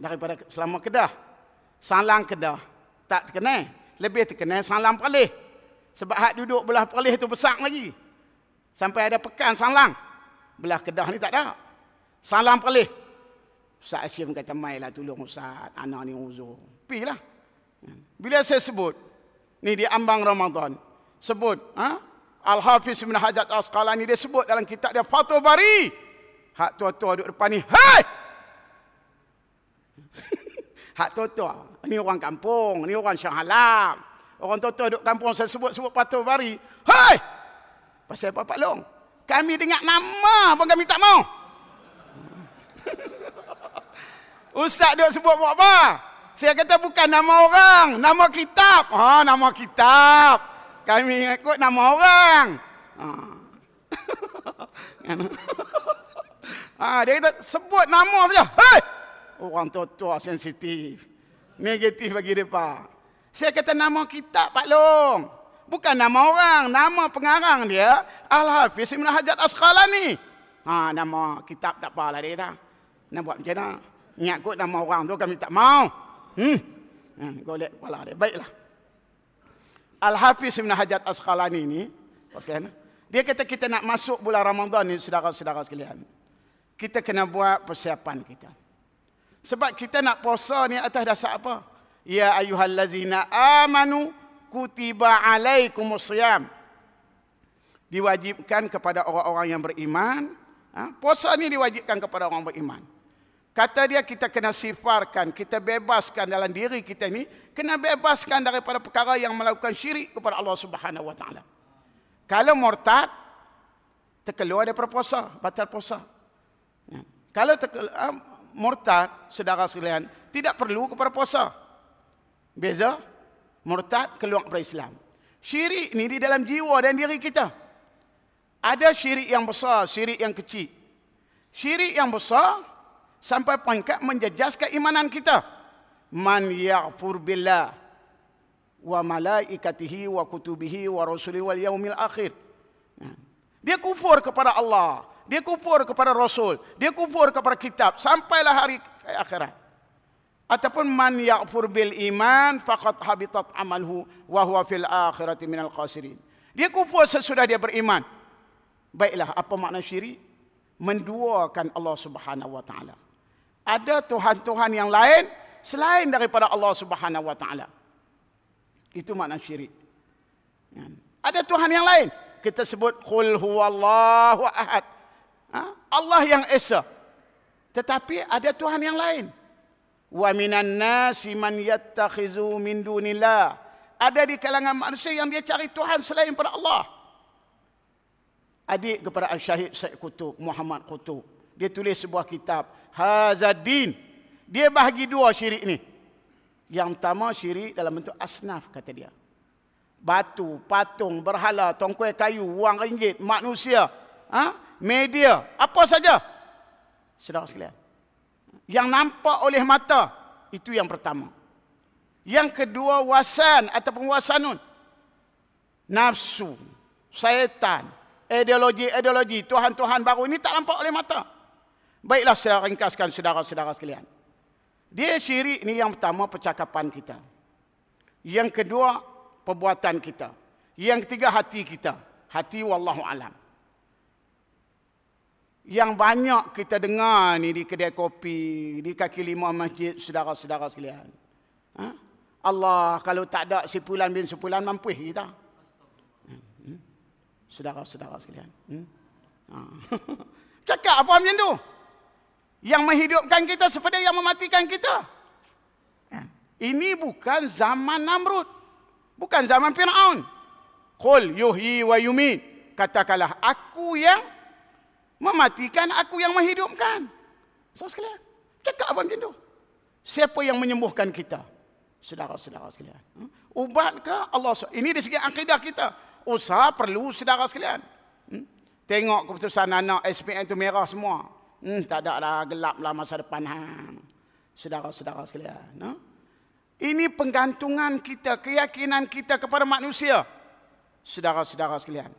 Daripada Selama Kedah. Sanlang Kedah tak terkenal. Lebih terkenal Sanlang Perlis. Sebab hak duduk belah Perlis tu besar lagi. Sampai ada pekan Sanlang. Belah Kedah ni tak ada. Sanlang Perlis. Ustaz Hashim kata, mailah tolong Ustaz, anak ni uzur. Pergilah. Bila saya sebut, ni di ambang Ramadan, sebut, Al-Hafiz Ibn Hajar Asqalani, dia sebut dalam kitab dia Fathul Bari. Hak tua-tua duduk depan ni, hai! Hak tua-tua. Ni orang kampung, ni orang Shah Alam. Orang tua-tua duduk kampung, saya sebut Fathul Bari. Hai! Pasal apa Pak Long? Kami dengar nama pun kami tak mau. Ustaz duk sebut buat apa? Saya kata bukan nama orang, nama kitab. Nama kitab. Kami ikut nama orang. Dia kata sebut nama saja. Hei! Orang tua-tua sensitif. Negatif bagi mereka. Saya kata nama kitab Pak Long. Bukan nama orang, nama pengarang dia Al-Hafiz Ibn Hajar Asqalani. Nama kitab tak apalah dia kata. Nak buat macam mana? Ingat kot nama orang tu kami tak mau. Golek kepala dia. Baiklah. Al-Hafiz Ibn Hajar Asqalani ni, dia kata kita nak masuk bulan Ramadan ni, saudara-saudara sekalian. Kita kena buat persiapan kita. Sebab kita nak puasa ni atas dasar apa? Ya ayyuhallazina amanu kutiba alaikumusiyam. Diwajibkan kepada orang-orang yang beriman. Puasa ni diwajibkan kepada orang beriman. Kata dia kita kena sifarkan, kita bebaskan dalam diri kita ni, kena bebaskan daripada perkara yang melakukan syirik kepada Allah Subhanahu Wa Taala. Kalau murtad, terkeluar daripada puasa, batal puasa. Kalau murtad, saudara sekalian, tidak perlu kepada puasa. Beza, murtad keluar dari Islam. Syirik ni di dalam jiwa dan diri kita. Ada syirik yang besar, syirik yang kecil. Syirik yang besar sampai pangkat menjejas keimanan kita. Man ya'fur billah wa malaikatihi wa kutubihi wa rusulihi wal yaumil akhir. Dia kufur kepada Allah, dia kufur kepada Rasul, dia kufur kepada kitab sampailah hari akhirat. Ataupun man ya'fur bil iman faqad habitat amalhu wa huwa fil akhirati minal khasirin. Dia kufur sesudah dia beriman. Baiklah, apa makna syirik? Menduakan Allah Subhanahu Wa Taala. Ada tuhan-tuhan yang lain selain daripada Allah Subhanahu Wa Taala. Itu makna syirik. Ada tuhan yang lain. Kita sebut qul huwallahu ahad. Allah yang esa. Tetapi ada tuhan yang lain. Wa minan nasi man yattakhizu min dunillah. Ada di kalangan manusia yang dia cari tuhan selain pada Allah. Adik kepada Al-Syahid Syed Qutub, Muhammad Qutub. Dia tulis sebuah kitab, Hazadin. Dia bahagi dua syirik ni. Yang pertama syirik dalam bentuk asnaf, kata dia. Batu, patung, berhala, tongkoi kayu, wang ringgit, manusia, media, apa saja. Saudara sekalian. Yang nampak oleh mata, itu yang pertama. Yang kedua wasan ataupun wasanun. Nafsu, syaitan, ideologi, tuhan-tuhan baru ini tak nampak oleh mata. Baiklah saya ringkaskan saudara-saudara sekalian. Dia syirik ni yang pertama percakapan kita. Yang kedua perbuatan kita. Yang ketiga hati kita. Hati wallahu alam. Yang banyak kita dengar ni di kedai kopi, di kaki lima masjid, saudara-saudara sekalian. Allah kalau tak ada sipulan bin sipulan mampus kita. Saudara-saudara sekalian. Cakap apa macam tu? Yang menghidupkan kita seperti yang mematikan kita. Ini bukan zaman Namrud. Bukan zaman Fir'aun. Qul yuhyi wa yumit. Katakanlah aku yang mematikan, aku yang menghidupkan. Saudara sekalian. Cakap apa macam tu? Siapa yang menyembuhkan kita? Saudara-saudara sekalian. Ubatkah Allah? Ini dari segi akidah kita. Usaha perlu saudara sekalian. Tengok keputusan anak SPM itu merah semua. Tak ada lah, gelap lah masa depan. Saudara-saudara sekalian. Ini penggantungan kita, keyakinan kita kepada manusia. Saudara-saudara sekalian.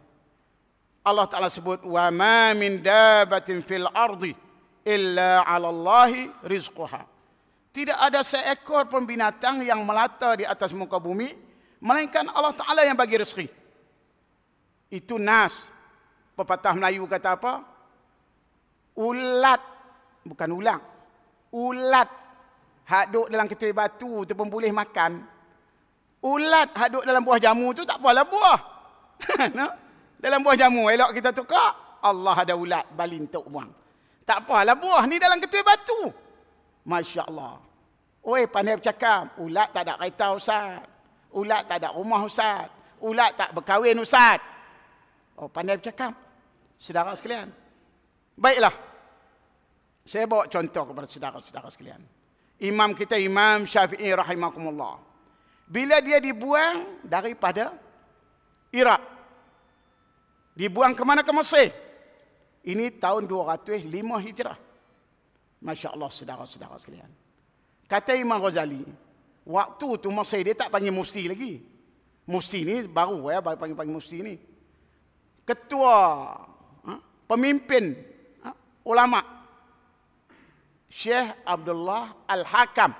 Allah Ta'ala sebut, wa ma min dabatin fil ardi illa 'ala Allahi rizquha. Tidak ada seekor pun binatang yang melata di atas muka bumi, melainkan Allah Ta'ala yang bagi rezeki. Itu nas. Pepatah Melayu kata apa? Ulat. Bukan ulang. Ulat. Hak duduk dalam ketui batu tu pun boleh makan. Ulat hak duduk dalam buah jamu tu tak apalah buah. No? Dalam buah jamu elok kita tukar. Allah ada ulat balin tok buang. Tak apalah buah ni dalam ketui batu. Masya Allah. Oi pandai bercakap. Ulat tak ada kereta Ustaz. Ulat tak ada rumah Ustaz. Ulat tak berkahwin Ustaz. Oh, pandai bercakap. Saudara sekalian. Baiklah. Saya bawa contoh kepada saudara-saudara sekalian. Imam kita, Imam Syafi'i rahimakumullah. Bila dia dibuang daripada Iraq. Dibuang ke mana? Ke Mesir. Ini tahun 205 Hijrah. Masya Allah saudara-saudara sekalian. Kata Imam Ghazali. Waktu tu masa dia tak panggil mufti lagi. Mufti ni baru ya, panggil mufti ni. Ketua, pemimpin ulama, Syekh Abdullah Al-Hakam.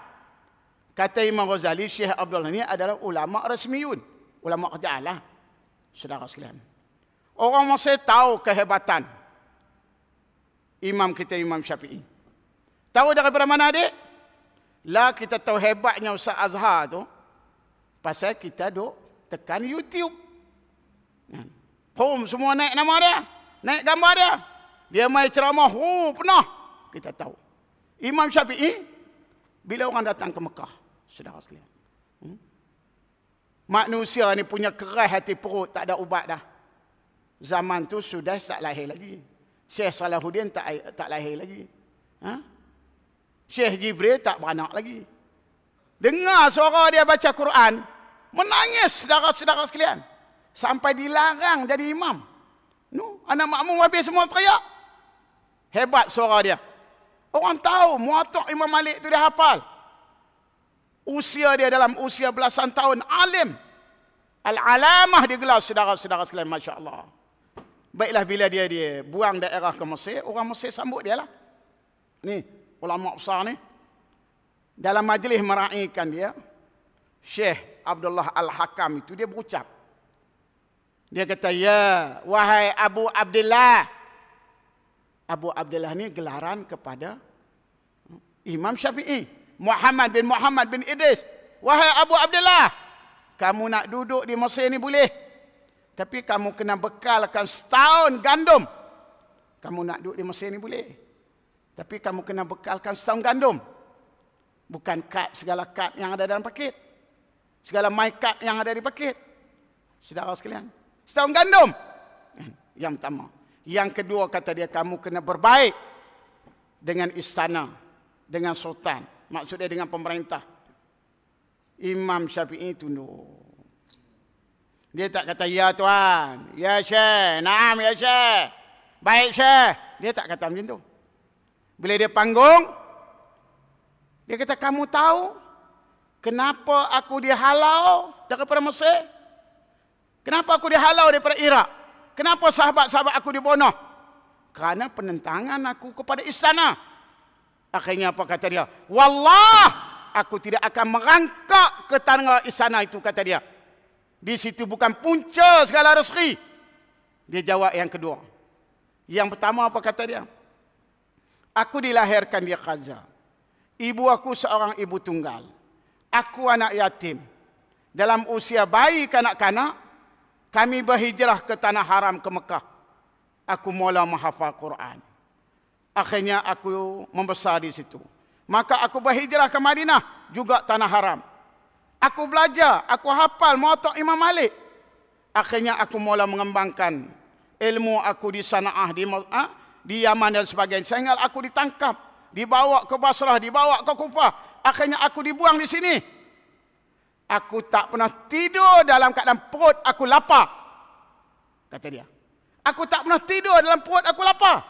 Kata Imam Ghazali, Syekh Abdullah ni adalah ulama rasmiyun. Ulama kerjaan lah. Saudara sekalian. Orang masih tahu kehebatan imam kita, Imam Syafi'i. Tahu daripada mana adik? Lah kita tahu hebatnya Ustaz Azhar tu. Pasal kita duk tekan YouTube. Home semua naik nama dia. Naik gambar dia. Dia main ceramah. Pernah. Kita tahu. Imam Syafi'i, bila orang datang ke Mekah. Saudara sekalian. Manusia ni punya keras hati perut. Tak ada ubat dah. Zaman tu sudah tak lahir lagi. Syekh Salahuddin tak lahir lagi. Syekh Jibril tak beranak lagi. Dengar suara dia baca Quran, menangis saudara-saudara sekalian. Sampai dilarang jadi imam. Anak makmum habis semua teriak. Hebat suara dia. Orang tahu muatak Imam Malik tu dia hafal. Usia dia dalam usia belasan tahun, alim. Al-alamah digelar saudara-saudara sekalian, Masya Allah. Baiklah bila dia buang daerah ke Mesir, orang Mesir sambut dia lah. Ni, ulama besar ni. Dalam majlis meraihkan dia, Syekh Abdullah Al-Hakam itu dia berucap. Dia kata, ya, wahai Abu Abdullah. Abu Abdullah ni gelaran kepada Imam Syafi'i. Muhammad bin Idris. Wahai Abu Abdullah, kamu nak duduk di Mesir ni boleh. Tapi kamu kena bekalkan setahun gandum. Kamu nak duduk di Mesir ni boleh. Tapi kamu kena bekalkan setahun gandum. Bukan kad, segala kad yang ada dalam paket. Segala my card yang ada di paket. Saudara sekalian. Setahun gandum. Yang pertama. Yang kedua kata dia, kamu kena berbaik dengan istana. Dengan sultan. Maksudnya dengan pemerintah. Imam Syafi'i tunduk. Dia tak kata, ya tuan, ya syekh, naam ya syekh, baik syekh. Dia tak kata macam tu. Bila dia panggung, dia kata, kamu tahu kenapa aku dihalau daripada Mesir? Kenapa aku dihalau daripada Iraq? Kenapa sahabat-sahabat aku dibunuh? Kerana penentangan aku kepada istana. Akhirnya apa kata dia? Wallah, aku tidak akan merangkak ke tanah istana itu, kata dia. Di situ bukan punca segala rezeki. Dia jawab yang kedua. Yang pertama apa kata dia? Aku dilahirkan di Gaza. Ibu aku seorang ibu tunggal. Aku anak yatim. Dalam usia bayi kanak-kanak, kami berhijrah ke tanah haram ke Mekah. Aku mula menghafal Quran. Akhirnya aku membesar di situ. Maka aku berhijrah ke Madinah, juga tanah haram. Aku belajar, aku hafal muwatta' Imam Malik. Akhirnya aku mula mengembangkan ilmu aku di Sana'ah, di Yaman dan sebagainya. Sehingga aku ditangkap, dibawa ke Basrah, dibawa ke Kufah. Akhirnya aku dibuang di sini. Aku tak pernah tidur dalam keadaan perut aku lapar. Kata dia. Aku tak pernah tidur dalam perut aku lapar.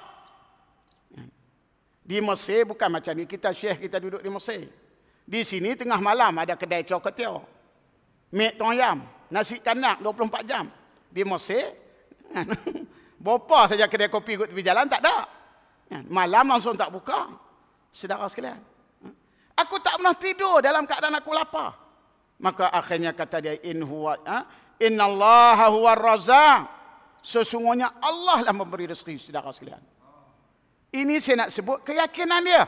Di Mesir bukan macam ni. Kita syekh, kita duduk di Mesir. Di sini tengah malam ada kedai coketel. Mek tong ayam, nasi kanak 24 jam. Di Mesir, berapa saja kedai kopi kat tepi jalan tak ada. Malam langsung tak buka. Saudara sekalian. Aku tak pernah tidur dalam keadaan aku lapar. Maka akhirnya kata dia, innallaha huwar razzaq. Sesungguhnya Allah lah memberi rezeki, saudara sekalian. Ini saya nak sebut keyakinan dia.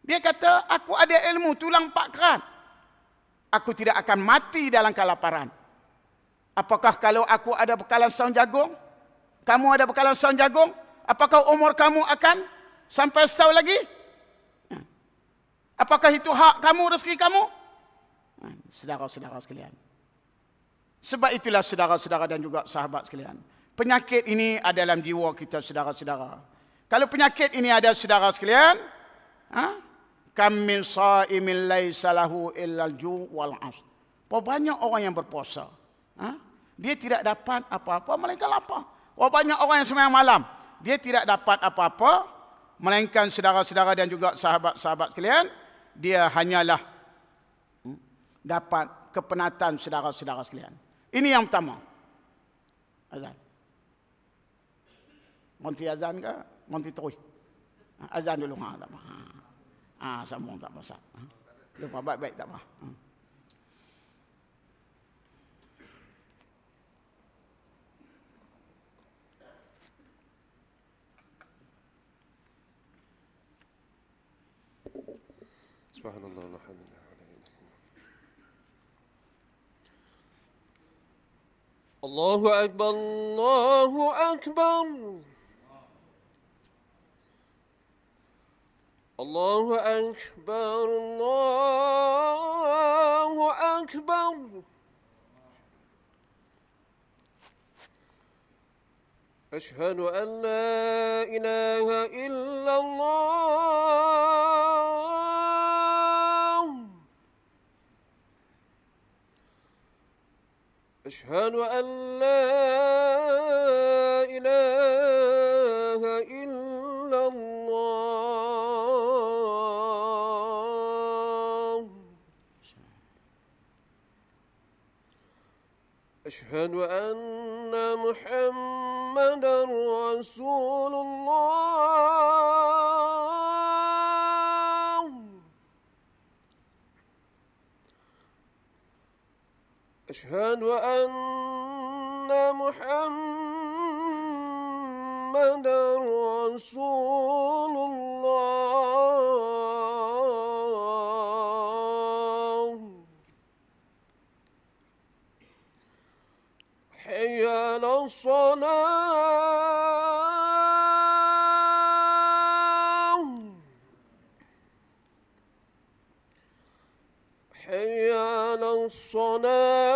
Dia kata, aku ada ilmu tulang 4 kerat. Aku tidak akan mati dalam kelaparan. Apakah kalau aku ada bekalan saung jagung? Kamu ada bekalan saung jagung? Apakah umur kamu akan sampai setahun lagi? Apakah itu hak kamu, rezeki kamu? Saudara-saudara sekalian. Sebab itulah saudara-saudara dan juga sahabat sekalian. Penyakit ini ada dalam jiwa kita, saudara-saudara. Kalau penyakit ini ada, saudara sekalian, kam min sa'imin laisa lahu illal ju' wal 'ash. Banyak orang yang berpuasa, dia tidak dapat apa-apa melainkan lapar. Banyak orang yang sembahyang malam, dia tidak dapat apa-apa melainkan, saudara-saudara dan juga sahabat-sahabat sekalian, dia hanyalah dapat kepenatan saudara-saudara sekalian. Ini yang pertama. Azan. Monti azan ke? Monti terus. Azan dulu. Tak apa. Sambung tak masak. Lupa baik-baik tak apa. Subhanallah, alhamdulillah. Allahu Akbar, Allahu Akbar. Allahu Akbar, Allahu Akbar. Ashhadu an la ilaha illallah. Ashhadu an la ilaha illallah. Ashhadu anna Muhammadan Rasulullah. Ashhadu anna Muhammadan Rasulullah. Hayya 'alas salah. Hayya 'alas salah.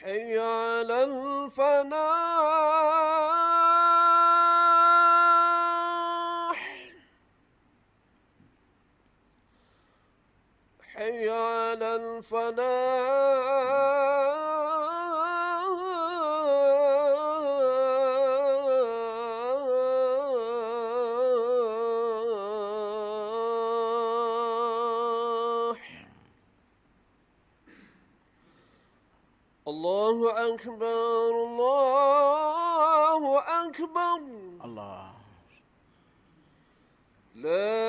حي على الفلاح. حي على الفلاح. الله أكبر، الله أكبر. Allah. لا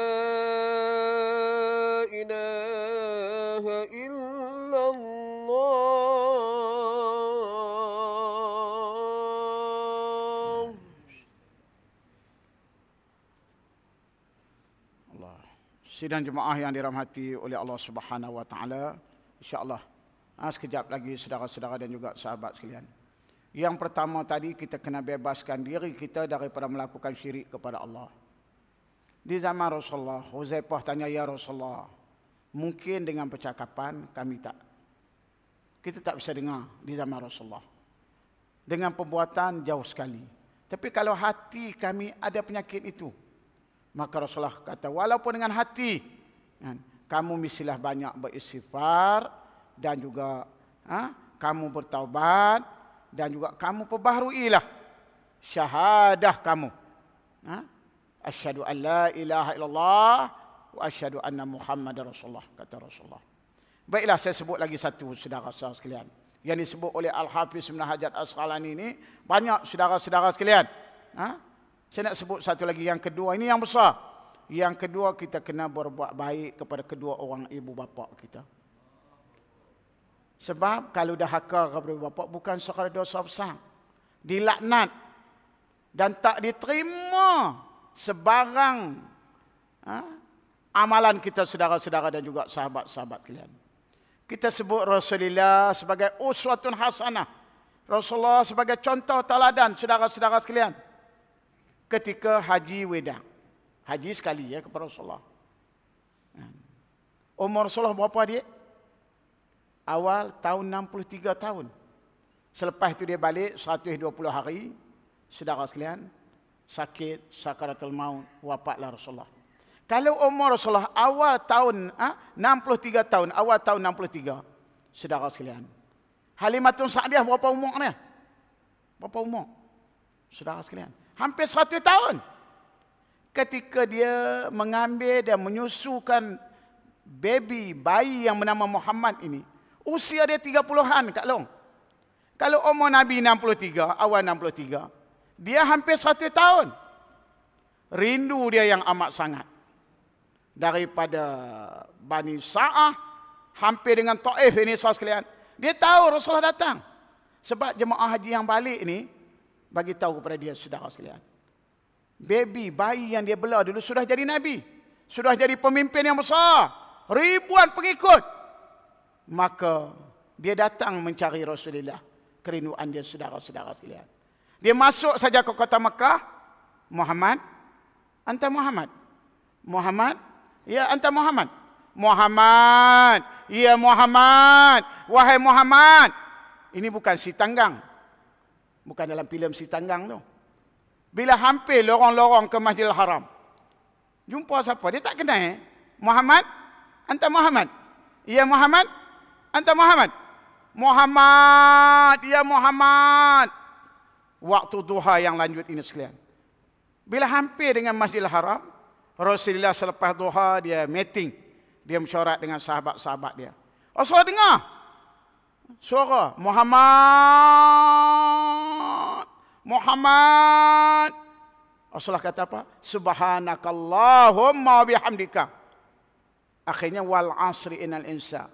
إله إلا الله. Allah. Sidang jemaah yang dirahmati oleh Allah Subhanahu wa taala, insya-Allah sekejap lagi saudara-saudara dan juga sahabat sekalian. Yang pertama tadi, kita kena bebaskan diri kita daripada melakukan syirik kepada Allah. Di zaman Rasulullah, Huzaifah tanya, ya Rasulullah, mungkin dengan percakapan kita tak bisa dengar di zaman Rasulullah. Dengan perbuatan jauh sekali. Tapi kalau hati kami ada penyakit itu, maka Rasulullah kata, walaupun dengan hati, kamu mestilah banyak beristighfar, dan juga kamu bertaubat, dan juga kamu perbaharuilah syahadah kamu. Asyhadu an la ilaha illallah wa asyhadu anna Muhammadar Rasulullah, kata Rasulullah. Baiklah, saya sebut lagi satu, saudara-saudara sekalian. Yang disebut oleh Al-Hafiz Ibn Hajar Asqalani ini banyak, saudara-saudara sekalian. Saya nak sebut satu lagi, yang kedua, ini yang besar. Yang kedua, kita kena berbuat baik kepada kedua orang ibu bapa kita. Sebab kalau dahaka kepada bapa bukan sekadar dosa besar, dilaknat dan tak diterima sebarang amalan kita, saudara-saudara dan juga sahabat-sahabat kalian. Kita sebut Rasulullah sebagai uswatun hasanah, Rasulullah sebagai contoh teladan, saudara-saudara sekalian. Ketika haji weda, haji sekali kepada Rasulullah. Umur Rasulullah berapa dia? Awal tahun 63 tahun. Selepas itu dia balik 120 hari. Saudara sekalian, sakit sakaratul maut, wafatlah Rasulullah. Kalau umur Rasulullah awal tahun 63 tahun, awal tahun 63, saudara sekalian, Halimatun Sa'diyah berapa umur dia? Berapa umur? Saudara sekalian, hampir 100 tahun. Ketika dia mengambil dan menyusukan bayi yang bernama Muhammad ini, usia dia 30-an, Kak Long. Kalau umur Nabi 63, awal 63, dia hampir 100 tahun. Rindu dia yang amat sangat. Daripada Bani Sa'ah, hampir dengan Taif ini, saudara sekalian. Dia tahu Rasulullah datang. Sebab jemaah haji yang balik ini, bagi tahu kepada dia, saudara sekalian. Bayi yang dia bela dulu sudah jadi Nabi. Sudah jadi pemimpin yang besar. Ribuan pengikut. Maka dia datang mencari Rasulullah. Kerinduan dia, saudara-saudara sekalian. Dia masuk saja ke kota Mekah. Muhammad, anta Muhammad. Muhammad, ya anta Muhammad. Muhammad, ya Muhammad. Wahai Muhammad. Ini bukan si tanggang. Bukan dalam filem si tanggang tu. Bila hampir lorong-lorong ke Masjidil Haram. Jumpa siapa? Dia tak kenal. Muhammad, anta Muhammad. Ya Muhammad, anta Muhammad. Muhammad, ya Muhammad. Waktu duha yang lanjut ini sekalian. Bila hampir dengan Masjidil Haram, Rasulullah selepas duha dia meeting. Dia mesyuarat dengan sahabat-sahabat dia. Rasulullah dengar suara Muhammad. Muhammad. Rasulullah kata apa? Subhanakallahumma bihamdika. Akhirnya wal asri innal insa.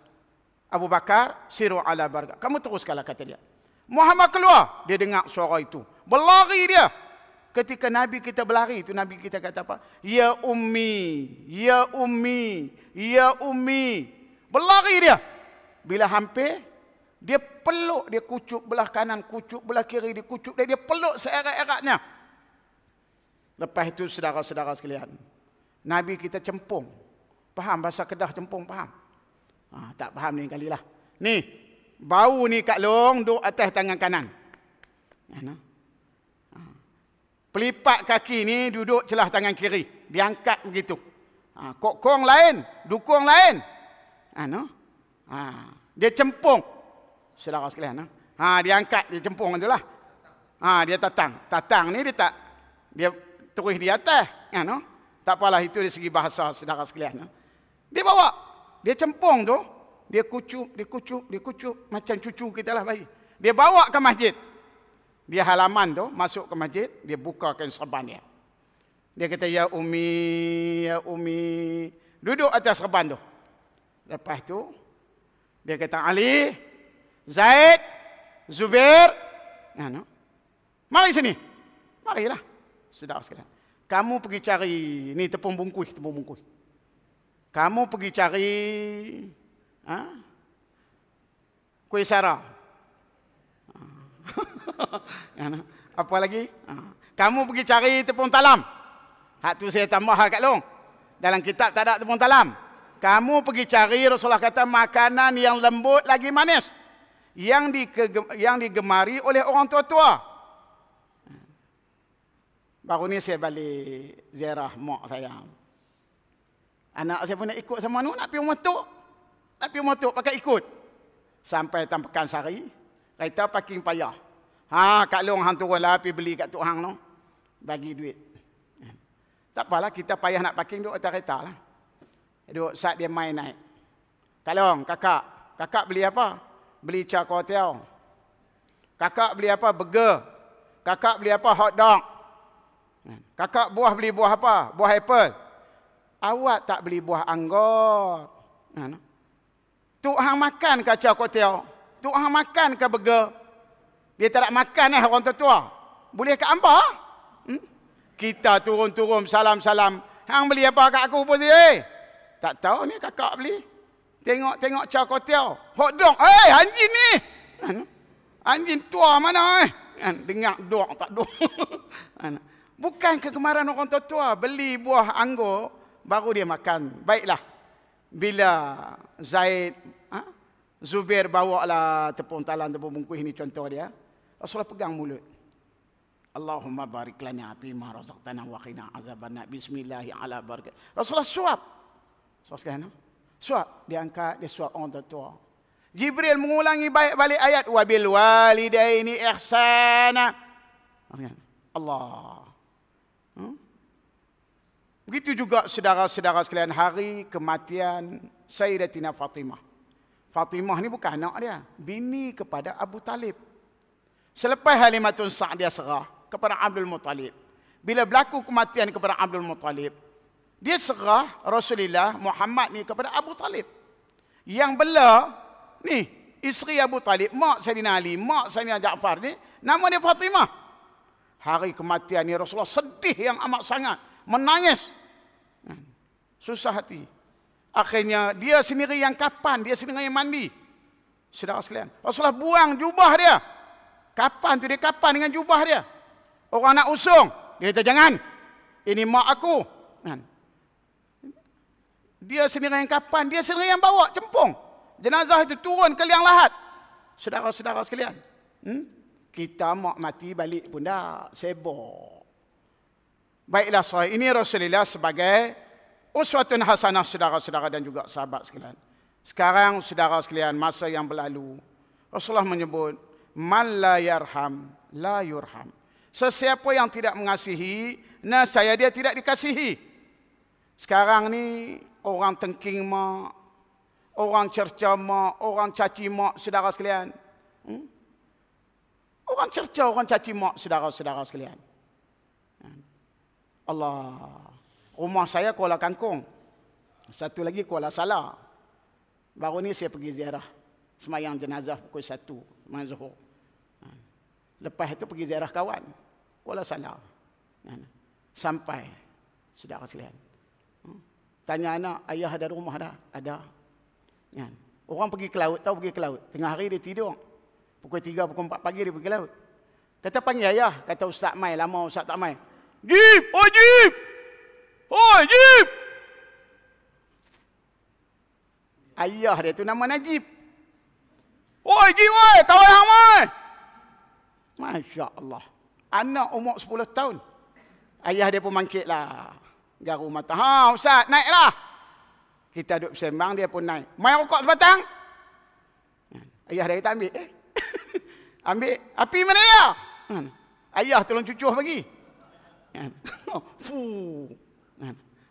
Abu Bakar, siru ala barga. Kamu teruskanlah, kata dia. Muhammad keluar. Dia dengar suara itu. Berlari dia. Ketika Nabi kita berlari itu, Nabi kita kata apa? Ya ummi, ya ummi, ya ummi. Berlari dia. Bila hampir, dia peluk, dia kucuk belah kanan, kucuk belah kiri, dia kucuk dia peluk seerat-eratnya. Lepas itu, saudara-saudara sekalian, Nabi kita cempung. Faham bahasa Kedah cempung, faham? Tak faham ni kali lah. Ni, bau ni Kak Long duduk atas tangan kanan. Pelipat kaki ni duduk celah tangan kiri. Diangkat begitu. Kokong lain, dukung lain. Dia cempung. Saudara sekalian. Dia angkat, dia cempung tu lah. Dia tatang. Tatang ni dia tak, dia terus di atas. Tak apalah, itu dari segi bahasa, saudara sekalian. Dia bawa, dia cempung tu, dia kucup, dia kucup, dia kucup. Macam cucu kita lah bayi. Dia bawa ke masjid. Dia halaman tu, masuk ke masjid, dia bukakan serban dia. Dia kata, ya Umi, ya Umi. Duduk atas serban tu. Lepas tu, dia kata, Ali, Zaid, Zubair, mari sini. Marilah, saudara sekalian. Kamu pergi cari, ni tepung bungkus, tepung bungkus. Kamu pergi cari kuih Sarah. Apa lagi? Kamu pergi cari tepung talam. Hak tu saya tambah kat Long. Dalam kitab tak ada tepung talam. Kamu pergi cari, Rasulullah kata, makanan yang lembut lagi manis. Yang digemari oleh orang tua-tua. Baru ni saya balik ziarah mak saya. Anak saya pun nak ikut sama nak pergi motor. Nak pergi motor pakai ikut. Sampai Tampakan Sari, kereta parking payah. Kak Long hang turunlah pergi beli kat tok hang no. Bagi duit. Tak apalah, kita payah nak parking duduk atas kereta lah. Duduk saat dia main naik. Kak Long, kakak beli apa? Beli char kway teow. Kakak beli apa? Burger. Kakak beli apa? Hot dog. Kakak beli buah apa? Buah apple. Awak tak beli buah anggur. Tuk hang makan ke char kway teow? Tuk hang makan ke burger? Dia tak nak makan orang tua. Boleh ke hangpa? Kita turun-turun salam-salam. Hang beli apa kat aku pun dia? Tak tahu ni kakak beli. Tengok char kway teow. Hot dog. Anjing ni. Anjing tua mana dengar dog tak dog. Bukan kegemaran orang tua. Beli buah anggur baru dia makan. Baiklah. Bila Zaid, Zubair bawa lah tepung talam, tepung bungkus ini contoh dia. Rasulullah pegang mulut. Allahumma barik lana fi ma razaqtana wa qina azabannar. Bismillahirrahmanirrahim ala barakat. Rasulullah suap. Suap. Dia angkat, dia suap orang tua. Jibril mengulangi balik ayat wabil walidaini ihsana. Allah. Begitu juga saudara-saudara sekalian, hari kematian Sayyidatina Fatimah. Fatimah ni bukan anak dia, bini kepada Abu Talib. Selepas Halimatun Sa'diyah serah kepada Abdul Muttalib, bila berlaku kematian kepada Abdul Muttalib, dia serah Rasulullah Muhammad ni kepada Abu Talib. Yang bela ni isteri Abu Talib, mak Sayyidina Ali, mak Sayyidina Ja'far ni, nama dia Fatimah. Hari kematian ni Rasulullah sedih yang amat sangat, menangis, susah hati. Akhirnya dia sendiri yang kapan, dia sendiri yang mandi. Saudara sekalian, Rasulullah buang jubah dia. Kapan tu dia kapan dengan jubah dia? Orang nak usung, dia kata jangan, ini mak aku. Dia sendiri yang kapan, dia sendiri yang bawa cempung. Jenazah itu turun ke liang lahat. Saudara-saudara sekalian, kita mak mati balik pun dah sibuk. Baiklah, sahih. Ini Rasulullah sebagai uswatun hasanah saudara-saudara dan juga sahabat sekalian. Sekarang saudara sekalian, masa yang berlalu, Rasulullah menyebut man la yarham la yurham. Sesiapa yang tidak mengasihi, nescaya dia tidak dikasihi. Sekarang ni orang tengking mak, orang cerca mak, orang caci mak, saudara sekalian. Orang cerca, orang caci mak, saudara-saudara sekalian. Allah. Rumah saya Kuala Kangkung. Satu lagi Kuala Salah. Baru ni saya pergi ziarah semayang jenazah pukul 1 malam Zuhur. Lepas itu pergi ziarah kawan Kuala Salah. Sampai saudara sekalian, tanya anak, ayah ada rumah dah? Ada. Orang pergi ke laut, tahu pergi ke laut. Tengah hari dia tidur. Pukul 3, pukul 4 pagi dia pergi ke laut. Kata panggil ayah, kata Ustaz mai, lama Ustaz tak mai. Jip, oh Jip. Oh Jip. Ayah dia tu nama Najib. Oh Jip, oi, kawan hang mai. Masya-Allah. Anak umur 10 tahun. Ayah dia pun mangkitlah. Garu mata. Ha, Ustaz, naiklah. Kita duduk bersembang, dia pun naik. Mai rokok sebatang? Ayah dia kata ambil. Ambil. Api mana dia? Ayah tolong cucuh bagi.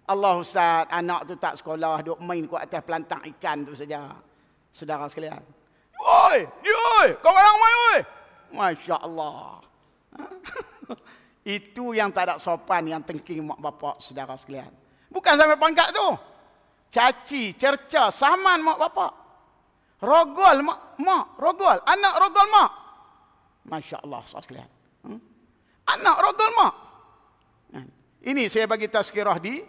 Allah Ustaz, anak tu tak sekolah, duduk main kat atas pelantang ikan tu saja. Saudara sekalian. Oi, dia oi, kau orang mai oi. Masya-Allah. Itu yang tak ada sopan, yang tengking mak bapak, saudara sekalian. Bukan sampai pangkat tu. Caci, cerca, saman mak bapak. Rogol mak, rogol. Anak rogol mak. Masya-Allah, saudara sekalian. Anak rogol mak. Ini saya bagi tazkirah di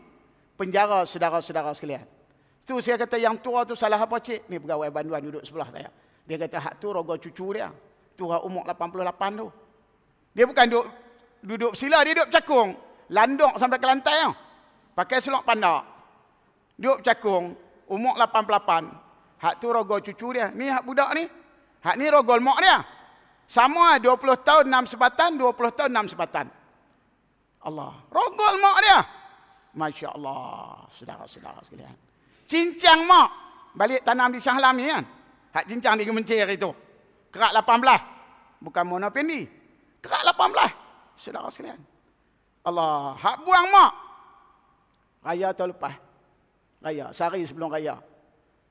penjara, saudara-saudara sekalian. Tu saya kata yang tua tu salah apa cik? Ni pegawai banduan duduk sebelah saya. Dia kata hak tu rogol cucu dia. Tu umur 88 tu. Dia bukan duduk sila, dia duduk cakung. Landok sampai ke lantai. Pakai selok pandak. Duduk cakung. Umur 88. Hak tu rogol cucu dia. Ni hak budak ni. Hak ni rogol mak dia. Sama 20 tahun 6 sebatan, 20 tahun 6 sebatan. Allah. Rogol mak dia. Masya Allah. Saudara-saudara sekalian. Cincang mak. Balik tanam di Shah Alam ni kan. Hak cincang di Kemencir itu. Kerak 18. Bukan monopendi. Kerak 18. Saudara sekalian. Allah. Hak buang mak. Raya tahun lepas. Raya. Sehari sebelum raya.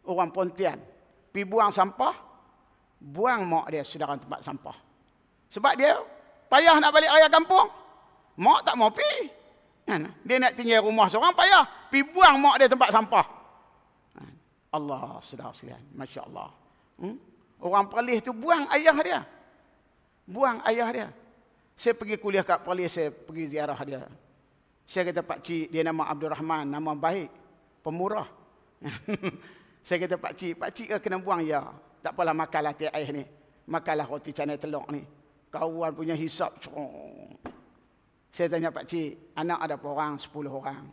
Orang Pontian. Pergi buang sampah. Buang mak dia saudara tempat sampah. Sebab dia payah nak balik raya kampung. Mak tak mau pergi. Dia nak tinggal rumah seorang payah. Pergi buang mak dia tempat sampah. Allah, saudara sekalian. Masya Allah. Orang Perlis tu buang ayah dia. Buang ayah dia. Saya pergi kuliah kat Perlis, saya pergi ziarah dia. Saya kata Pak Cik, dia nama Abdul Rahman, nama baik, pemurah. Saya kata Pak Cik kena buang ya. Tak apalah, makanlah teh air ni. Makanlah roti canai telur ni. Kawan punya hisap. Saya tanya Pak Cik, anak ada berapa orang? 10 orang.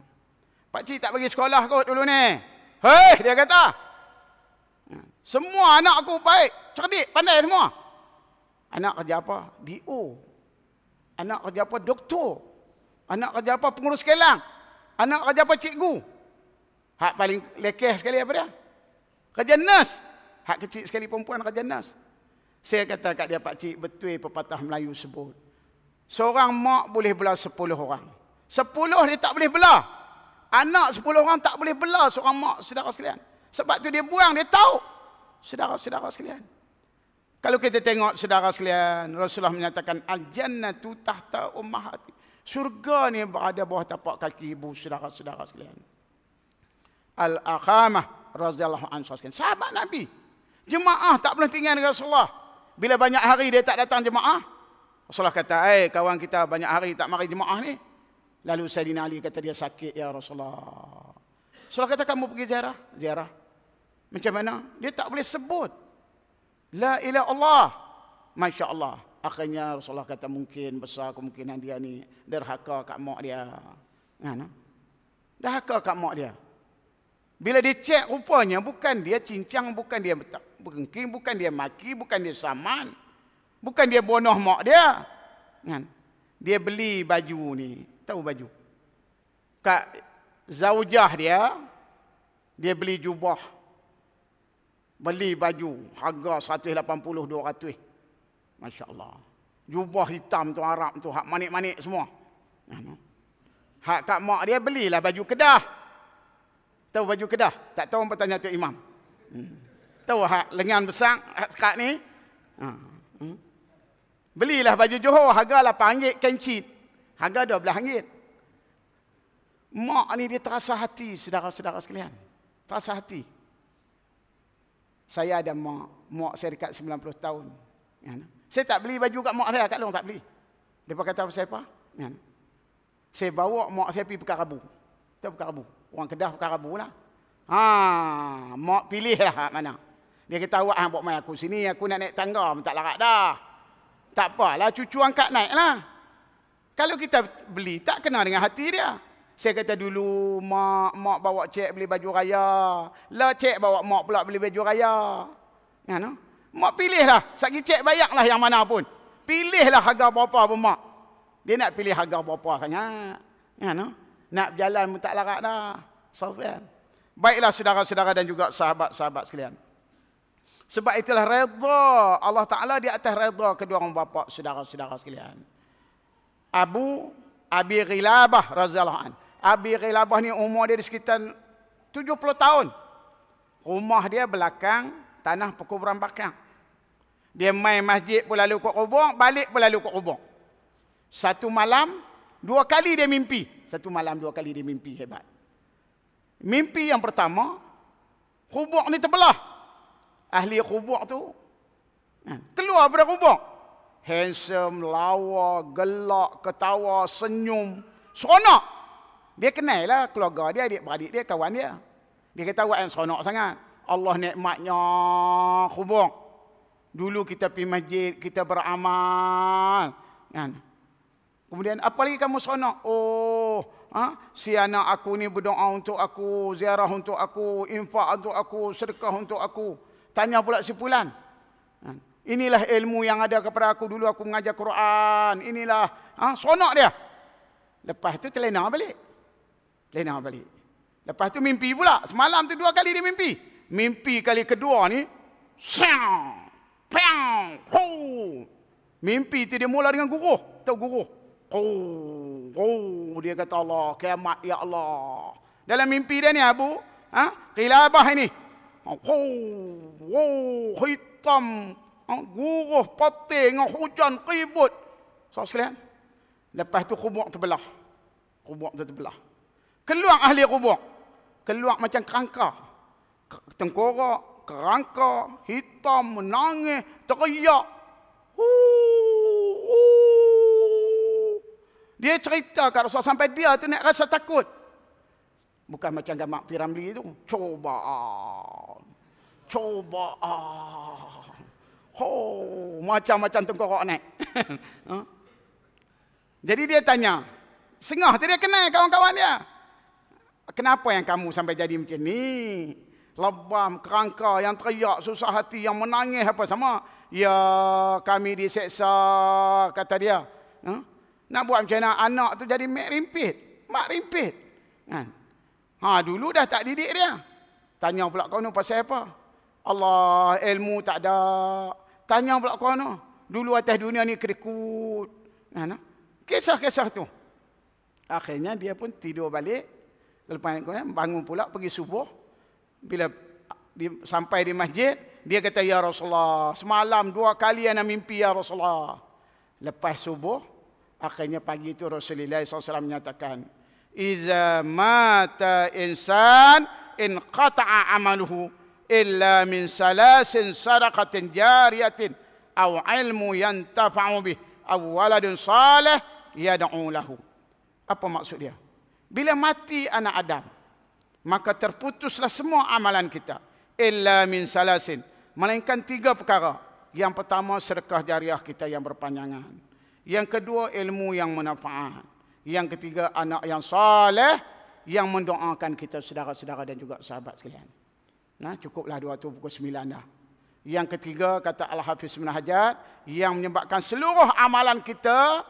Pak Cik tak bagi sekolah kot dulu ni. Hei, dia kata. Semua anak aku baik, cerdik, pandai semua. Anak kerja apa? DO. Anak kerja apa? Doktor. Anak kerja apa? Pengurus kelang. Anak kerja apa? Cikgu. Hak paling lekeh sekali apa dia? Kerja nurse. Hak kecil sekali perempuan rajanas. Saya kata kat dia, pakcik, betul pepatah Melayu sebut. Seorang mak boleh belah 10 orang. 10 dia tak boleh belah. Anak 10 orang tak boleh belah seorang mak, saudara sekalian. Sebab tu dia buang, dia tahu. Saudara-saudara sekalian. Kalau kita tengok saudara sekalian, Rasulullah menyatakan al-jannatu tahta ummahati. Surga ni berada bawah tapak kaki ibu, saudara-saudara sekalian. Al-Aqamah radhiyallahu anha sekalian. Sahabat Nabi. Jemaah tak boleh tinggal dengan Rasulullah. Bila banyak hari dia tak datang jemaah, Rasulullah kata, kawan kita banyak hari tak mari jemaah ni. Lalu Sayyidina Ali kata dia sakit ya Rasulullah. Rasulullah kata kamu pergi ziarah. Ziarah. Macam mana? Dia tak boleh sebut La ilaha Allah. Masya Allah. Akhirnya Rasulullah kata mungkin besar kemungkinan dia ni derhaka kat mak dia. Derhaka kat mak dia. Bila dia cek rupanya bukan dia cincang, bukan dia berengking, bukan dia maki, bukan dia saman. Bukan dia bonoh mak dia. Dia beli baju ni. Tahu baju? Kat zaujah dia beli jubah. Beli baju. Harga 180-200. Masya Allah. Jubah hitam tu Arab tu. Hak manik-manik semua. Hak kat mak dia belilah baju Kedah. Tahu baju Kedah? Tak tahu apa tanya tu Imam. Tahu hak lengan besar kat ni? Belilah baju Johor, harga RM8 kencit. Harga RM12. Mak ni dia terasa hati, saudara-saudara sekalian. Terasa hati. Saya ada mak saya dekat 90 tahun. Saya tak beli baju kat mak saya, kat long tak beli. Dia kata apa saya apa? Saya bawa mak saya pergi Pekan Rabu. Tahu Pekan Rabu? Orang Kedah Pekan Rabu lah. Mak pilih lah mana. Dia kata awak bawa mai aku sini, aku nak naik tangga, tak larat dah. Tak apalah, cucu angkat naik lah. Kalau kita beli, tak kena dengan hati dia. Saya kata dulu, mak bawa cik beli baju raya. Lah cik bawa mak pula beli baju raya. Mak pilihlah. Sagi cik bayarlah yang mana pun. Pilihlah harga berapa pun mak. Dia nak pilih harga berapa sangat. Nak berjalan pun tak larat dah. Safian. Baiklah saudara-saudara dan juga sahabat-sahabat sekalian. Sebab itulah redha Allah Ta'ala di atas redha kedua orang bapa, saudara-saudara sekalian. Abi Ghilabah radhiyallahu anhu. Abi Ghilabah ni umur dia di sekitar 70 tahun. Rumah dia belakang tanah perkuburan bakar. Dia main masjid pun lalu kot kubur, balik pun lalu kot kubur. Satu malam 2 kali dia mimpi. Satu malam 2 kali dia mimpi, hebat. Mimpi yang pertama, kubur ni terbelah. Ahli kubur tu keluar pada kubur. Handsome, lawa, gelak, ketawa, senyum, seronok. Dia kenal lah keluarga dia, adik-beradik dia, kawan dia. Dia kata awak yang seronok sangat. Allah nikmatnya kubur. Dulu kita pergi masjid, kita beramal. Kemudian apa lagi kamu seronok? Si anak aku ni berdoa untuk aku, ziarah untuk aku, infak untuk aku, sedekah untuk aku. Tanya pula si Fulan. Inilah ilmu yang ada kepada aku dulu, aku mengajar Quran. Inilah, seronok dia. Lepas tu terlena balik. Lepas tu mimpi pula. Semalam tu 2 kali dia mimpi. Mimpi kali kedua ni, mimpi tu dia mula dengan guruh. Tahu guruh? Dia kata Allah, kiamat ya Allah. Dalam mimpi dia ni Abu Ghilabah ini. Hitam, guruh, patih, dengan hujan, ribut. Saudara sekalian. Lepas tu kubur terbelah. Keluar ahli kubur. Keluar macam kerangka. Tengkorak, kerangka, hitam, menangis, teriak. Dia cerita kat Rasulullah sampai dia tu nak rasa takut. Bukan macam gambar Piramli tu. Cobaan. Macam-macam tengkorak naik. Jadi dia tanya. Sengah tu dia kenal kawan-kawan dia. Kenapa yang kamu sampai jadi macam ni? Lebam, kerangka, yang teriak, susah hati, yang menangis apa sama. Ya kami diseksa, kata dia. Nak buat macam mana anak tu jadi mak rimpit. Dulu dah tak didik dia. Tanya pula kau ni pasal apa? Allah, ilmu tak ada. Tanya pula kau no. Dulu atas dunia ni kerikut. Kisah-kisah tu. Akhirnya dia pun tidur balik. Lepas bangun pula pergi subuh. Bila sampai di masjid, dia kata, ya Rasulullah, semalam 2 kali ana mimpi ya Rasulullah. Lepas subuh, akhirnya pagi itu Rasulullah SAW menyatakan, iza mata insan in qata'a amaluhu illa min salasin sadaqatin jariyatin aw ilmu yantafa'u bih aw waladun salih yad'u lahu. Apa maksud dia? Bila mati anak Adam, maka terputuslah semua amalan kita. Illa min salasin. Melainkan 3 perkara. Yang pertama, sedekah jariah kita yang berpanjangan. Yang kedua, ilmu yang manfaat. Yang ketiga, anak yang soleh yang mendoakan kita, saudara-saudara dan juga sahabat sekalian. Nah, cukuplah 2 tu pukul 9 dah. Yang ketiga, kata Al-Hafiz Ibn Hajar, yang menyebabkan seluruh amalan kita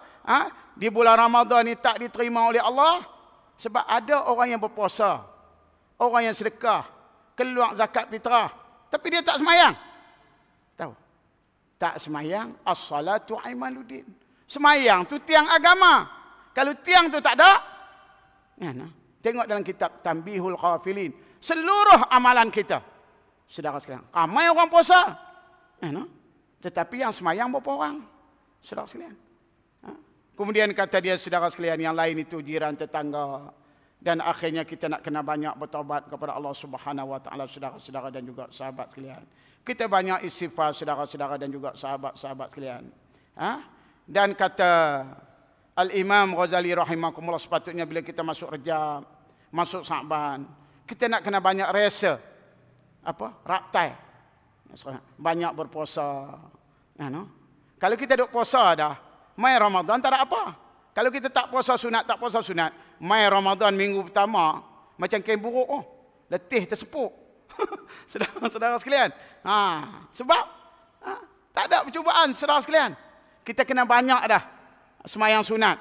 di bulan Ramadan ni tak diterima oleh Allah, sebab ada orang yang berpuasa, orang yang sedekah, keluar zakat fitrah, tapi dia tak semayang. Tahu? Tak semayang, as-salatu imaluddin. Semayang tu tiang agama. Kalau tiang tu tak ada, tengok dalam kitab Tanbihul Ghafilin, seluruh amalan kita, saudara sekalian, ramai orang puasa, tetapi yang semayang berapa orang, saudara sekalian? Kemudian kata dia, saudara sekalian, yang lain itu jiran, tetangga. Dan akhirnya kita nak kena banyak bertaubat kepada Allah Subhanahu Wa Taala, saudara-saudara dan juga sahabat sekalian. Kita banyak istighfar, saudara-saudara dan juga sahabat-sahabat sekalian. Dan kata Al-Imam Ghazali rahimakumullah, sepatutnya bila kita masuk Rejab, masuk Sa'ban, kita nak kena banyak resa. Raktai. Banyak berpuasa. Kalau kita duk puasa dah, mai Ramadan tak ada apa. Kalau kita tak puasa sunat, mai Ramadan minggu pertama, macam kain buruk, letih tersepuk. Saudara sekalian. Sebab tak ada percubaan, saudara sekalian. Kita kena banyak dah semayang sunat.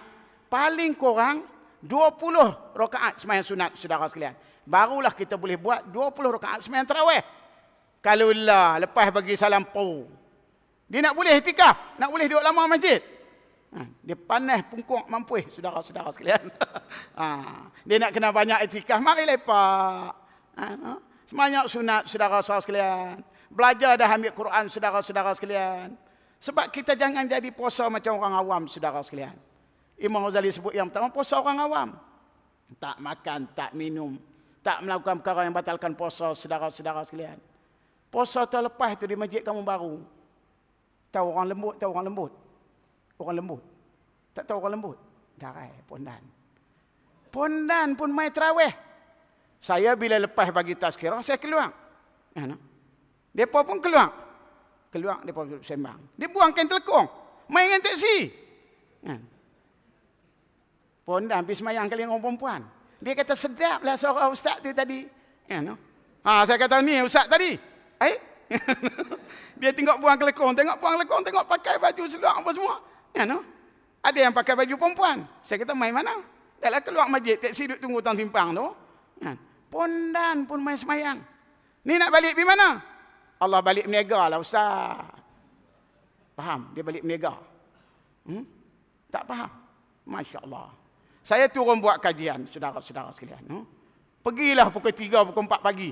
Paling kurang 20 rakaat semayang sunat, saudara sekalian. Barulah kita boleh buat 20 rakaat semayang tarawih. Kalau lah lepas bagi salam pau, dia nak boleh itikaf, nak boleh duduk lama masjid. Dia panas pungkuk mampu, saudara-saudara sekalian. Dia nak kena banyak itikaf, mari lepak. Sebanyak sunat, saudara-saudara sekalian. Belajar dah ambil Quran, saudara-saudara sekalian. Sebab kita jangan jadi puasa macam orang awam, saudara sekalian. Imam Ghazali sebut yang pertama, puasa orang awam. Tak makan, tak minum, tak melakukan perkara yang batalkan puasa, saudara-saudara sekalian. Puasa terlepas tu di masjid kamu baru. Tahu orang lembut, tahu orang lembut. Orang lembut. Tak tahu orang lembut? Darai, pondan. Pondan pun mai tarawih. Saya bila lepas bagi tazkirah, saya keluar. Mereka pun keluar. Keluar, mereka sembang. Dia buang kain telekong. Main dengan teksi. Pondan pergi semayang kali dengan orang perempuan. Dia kata, sedaplah seorang ustaz tu tadi. Saya kata, ni ustaz tadi. Dia tengok buang kelekong, tengok pakai baju seluar apa semua. Ada yang pakai baju perempuan. Saya kata, main mana? Dah lah keluar masjid, teksi duduk tunggu tang simpang tu. Pondan pun main semayang. Ni nak balik pergi mana? Allah balik meniaga lah ustaz. Faham? Dia balik meniaga. Tak faham? Masya Allah. Saya turun buat kajian, saudara-saudara sekalian. Pergilah pukul 3, pukul 4 pagi.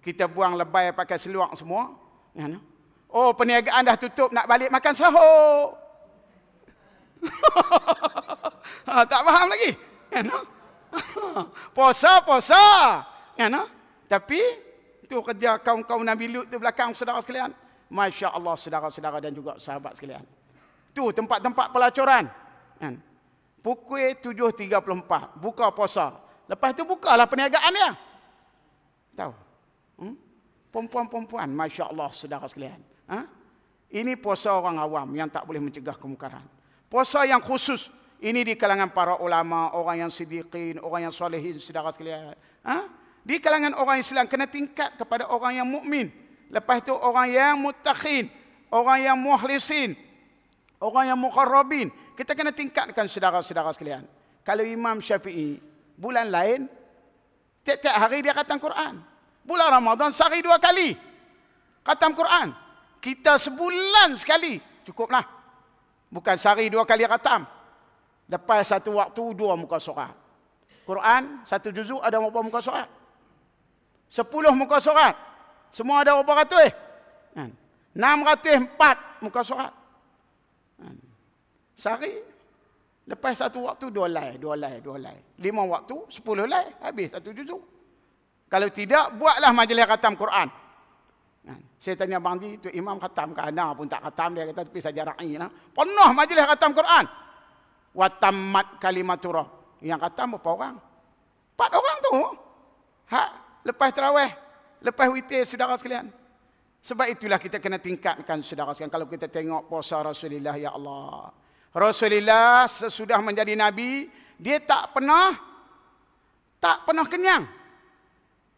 Kita buang lebay pakai seluar semua. Oh, perniagaan dah tutup, nak balik makan sahur. Tak faham lagi. Puasa. Tapi itu kerja kaum-kaum Nabi Lut tu belakang, saudara sekalian. Masya Allah, saudara-saudara dan juga sahabat sekalian. Tu tempat-tempat pelacuran. Pukul 7.34 buka puasa. Lepas tu bukalah perniagaan dia. Tahu? Perempuan-perempuan, Masya Allah, saudara sekalian. Ini puasa orang awam yang tak boleh mencegah kemungkaran. Puasa yang khusus, ini di kalangan para ulama, orang yang siddiqin, orang yang solehin, saudara sekalian. Di kalangan orang Islam kena tingkat kepada orang yang mukmin. Lepas tu orang yang muttaqin, orang yang mukhlisin, orang yang muqarrabin. Kita kena tingkatkan, saudara-saudara sekalian. Kalau Imam Syafi'i, bulan lain, tiap-tiap hari dia khatam Quran. Bulan Ramadan sehari 2 kali. Khatam Quran. Kita sebulan sekali. Cukuplah. Bukan sehari 2 kali khatam. Lepas satu waktu 2 muka surat. Quran, 1 juzuk ada berapa muka surat? 10 muka surat. Semua ada berapa ratus? 604 muka surat. Sehari. Lepas satu waktu 2 lay. 5 waktu 10 lay. Habis 1 juzuk. Kalau tidak, buatlah majlis khatam Quran. Saya tanya Bang Ji, tu imam khatam ke ana pun tak khatam, dia kata tapi saja ra'i lah. Penuh majlis khatam Quran. Wa tammat kalimatur. Yang khatam berapa orang? 4 orang tu. Lepas tarawih, lepas witir saudara sekalian. Sebab itulah kita kena tingkatkan saudara sekalian. Kalau kita tengok puasa Rasulullah, ya Allah. Rasulullah sesudah menjadi nabi, dia tak pernah kenyang.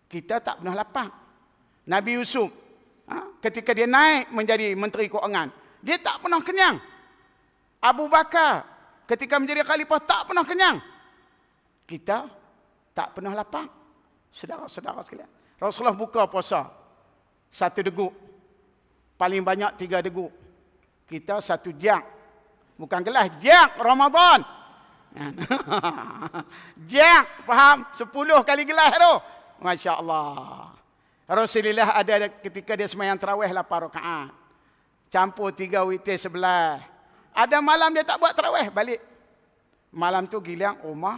Kita tak pernah lapar. Nabi Yusuf, ketika dia naik menjadi menteri keuangan, dia tak pernah kenyang. Abu Bakar, ketika menjadi khalifah, tak pernah kenyang. Kita tak pernah lapar. Saudara-saudara sekalian. Rasulullah buka puasa 1 deguk. Paling banyak 3 deguk. Kita 1 jak. Bukan gelas, jak Ramadan. Jak, faham? 10 kali gelas tu. Masya Allah. Rasulullah ada ketika dia sembahyang tarawih 8 rakaat. Campur 3 witir 11. Ada malam dia tak buat tarawih, balik. Malam tu gilang Ummah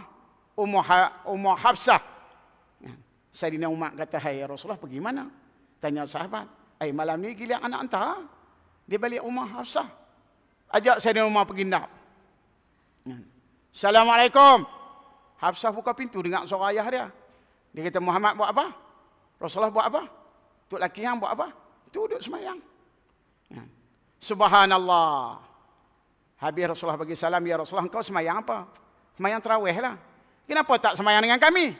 Hafsah. Sayyidina Umar kata, "Hai Rasulullah, pergi mana?" Tanya sahabat. Malam ni gilang anak anta. Dia balik Ummah Hafsah. Ajak Sayyidina Umar pergi ndap. Assalamualaikum. Hafsah buka pintu dengar suara ayah dia. Dia kata, "Muhammad buat apa? Rasulullah buat apa? Tok laki hang buat apa?" Tu duduk semayang. Subhanallah. Habis Rasulullah bagi salam, "Ya Rasulullah, engkau semayang apa?" "Semayang tarawih lah." "Kenapa tak semayang dengan kami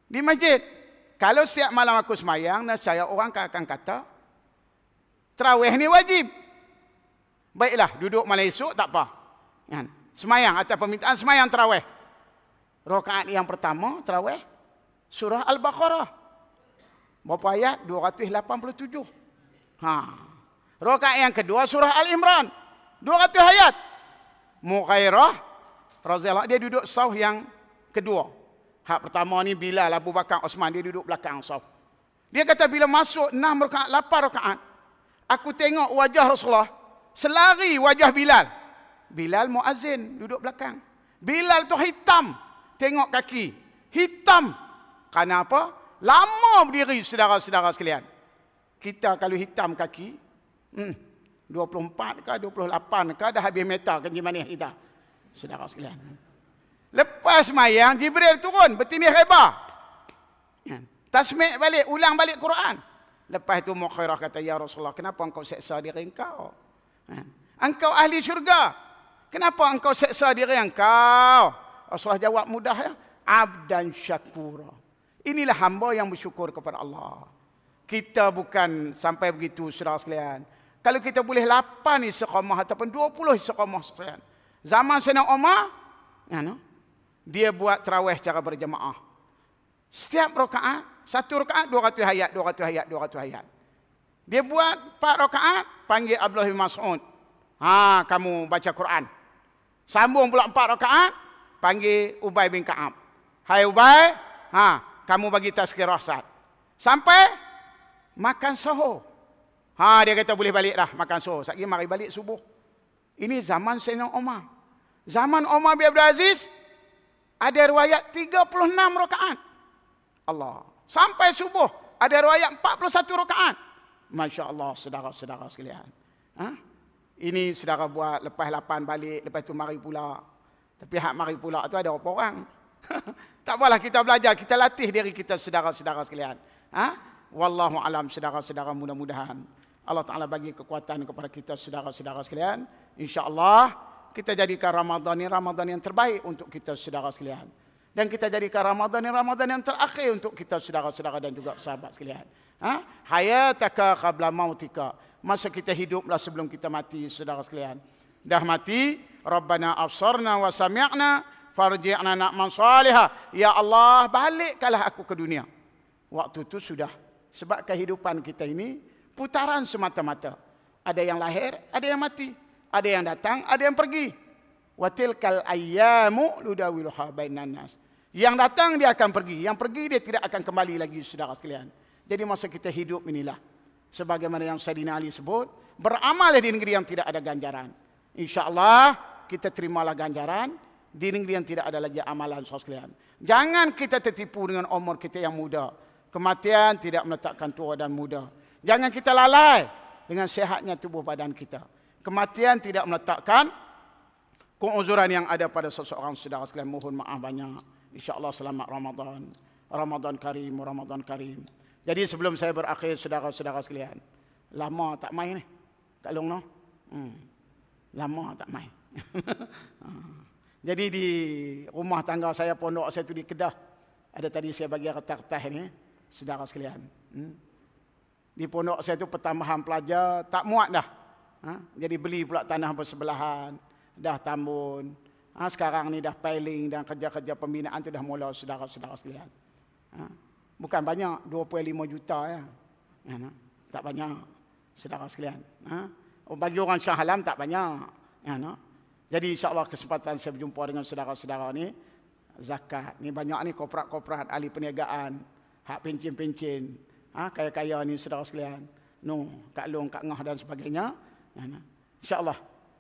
di masjid?" "Kalau setiap malam aku semayang, nescaya orang akan kata tarawih ni wajib." "Baiklah, duduk malam esok tak apa." Semayang atas permintaan semayang tarawih. Rakaat yang pertama tarawih surah Al-Baqarah. Berapa ayat? 287. Rakaat yang kedua surah Al-Imran. 200 ayat. Mughirah radhiyallahu dia duduk saf yang kedua. Hak pertama ni Bilal, Abu Bakar, Osman, dia duduk belakang saf. Dia kata bila masuk 6 rakaat, 8 rakaat, aku tengok wajah Rasulullah selari wajah Bilal. Bilal muazzin duduk belakang. Bilal tu hitam, tengok kaki hitam. Kenapa? Lama berdiri, saudara-saudara sekalian. Kita kalau hitam kaki, 24 ke 28 ke dah habis meter kencing manis kita. Saudara sekalian. Lepas mayang, Jibril turun bertinih rebah. Tasmik balik, ulang balik Quran. Lepas itu Mughirah kata, "Ya Rasulullah, kenapa engkau seksa diri engkau? Engkau ahli syurga. Kenapa engkau seksa diri engkau?" Rasulullah jawab mudah ya. "Abdan syakura." Inilah hamba yang bersyukur kepada Allah. Kita bukan sampai begitu, saudara sekalian. Kalau kita boleh 8 istiqamah ataupun 20 istiqamah sekalian. Zaman Sayyidina Umar, dia buat tarawih secara berjemaah. Setiap rakaat, 1 rakaat 200 ayat, 200 ayat, 200 ayat. Dia buat 4 rakaat, panggil Abdullah bin Mas'ud. Kamu baca Quran. Sambung pula 4 rakaat, panggil Ubay bin Ka'ab. "Hai Ubay, kamu bagi tazkirah Sa'ad." Sampai makan sahur. Dia kata boleh balik dah makan sahur. Sekali mari balik subuh. Ini zaman Sayyidina Umar. Zaman Umar bin Abdul Aziz, ada riwayat 36 rakaat. Allah. Sampai subuh, ada riwayat 41 rakaat. Masya Allah, saudara-saudara sekalian. Ini saudara buat, lepas 8 balik, lepas tu mari pula. Tapi hak mari pula tu ada berapa orang? Tak apalah, kita belajar, kita latih diri kita, saudara-saudara sekalian. Wallahu alam, saudara-saudara, mudah-mudahan Allah Ta'ala bagi kekuatan kepada kita, saudara-saudara sekalian. InsyaAllah kita jadikan Ramadan ini Ramadan yang terbaik untuk kita, saudara sekalian. Dan kita jadikan Ramadan ini Ramadan yang terakhir untuk kita, saudara-saudara dan juga sahabat sekalian. Hayataka qabla mautika. Masa kita hiduplah sebelum kita mati, saudara sekalian. Dah mati, Rabbana absarna wa sami'na farji'na na'man salihah. Ya Allah, balikkanlah aku ke dunia. Waktu itu sudah. Sebab kehidupan kita ini putaran semata-mata. Ada yang lahir, ada yang mati. Ada yang datang, ada yang pergi. Wa tilkal ayyamu nudawiluha bainan nas. Yang datang dia akan pergi, yang pergi dia tidak akan kembali lagi, saudara sekalian. Jadi masa kita hidup inilah, sebagaimana yang Sayyidina Ali sebut, beramal di negeri yang tidak ada ganjaran. InsyaAllah kita terimalah ganjaran di negeri yang tidak ada lagi amalan, saudara sekalian. Jangan kita tertipu dengan umur kita yang muda. Kematian tidak meletakkan tua dan muda. Jangan kita lalai dengan sehatnya tubuh badan kita. Kematian tidak meletakkan keuzuran yang ada pada seseorang, saudara sekalian. Mohon maaf banyak. InsyaAllah selamat Ramadan. Ramadan Karim, Ramadan Karim. Jadi sebelum saya berakhir, saudara-saudara sekalian, lama tak main ni Kak Long no? Lama tak main. Jadi di rumah tangga saya, pondok saya tu di Kedah, ada tadi saya bagi kertas-kertas ni, saudara sekalian. Di pondok saya tu pertambahan pelajar tak muat dah. Jadi beli pula tanah bersebelahan, dah tambun. Sekarang ni dah piling dan kerja-kerja pembinaan tu dah mula, saudara-saudara sekalian. Bukan banyak, 2.5 juta ya. Tak banyak, saudara sekalian. Bagi orang sekarang halam tak banyak. Jadi insyaAllah kesempatan saya berjumpa dengan saudara-saudara ni, zakat. Ni banyak ni korporat-korporat, ahli perniagaan, hak pencin-pencin, kaya-kaya ni saudara sekalian. Kak Long, Kak Ngah dan sebagainya. InsyaAllah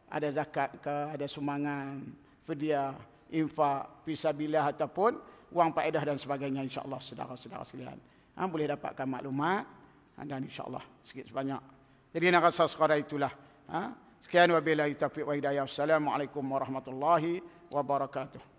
ada zakat ke, ada sumbangan, fidyah, infak, fisabilillah ataupun wang faedah dan sebagainya, insyaAllah saudara-saudara sekalian. Boleh dapatkan maklumat dan insyaAllah sikit sebanyak. Jadi nak rasa sekadar itulah. Sekian wabillahi taufiq wa hidayah. Assalamualaikum warahmatullahi wabarakatuh.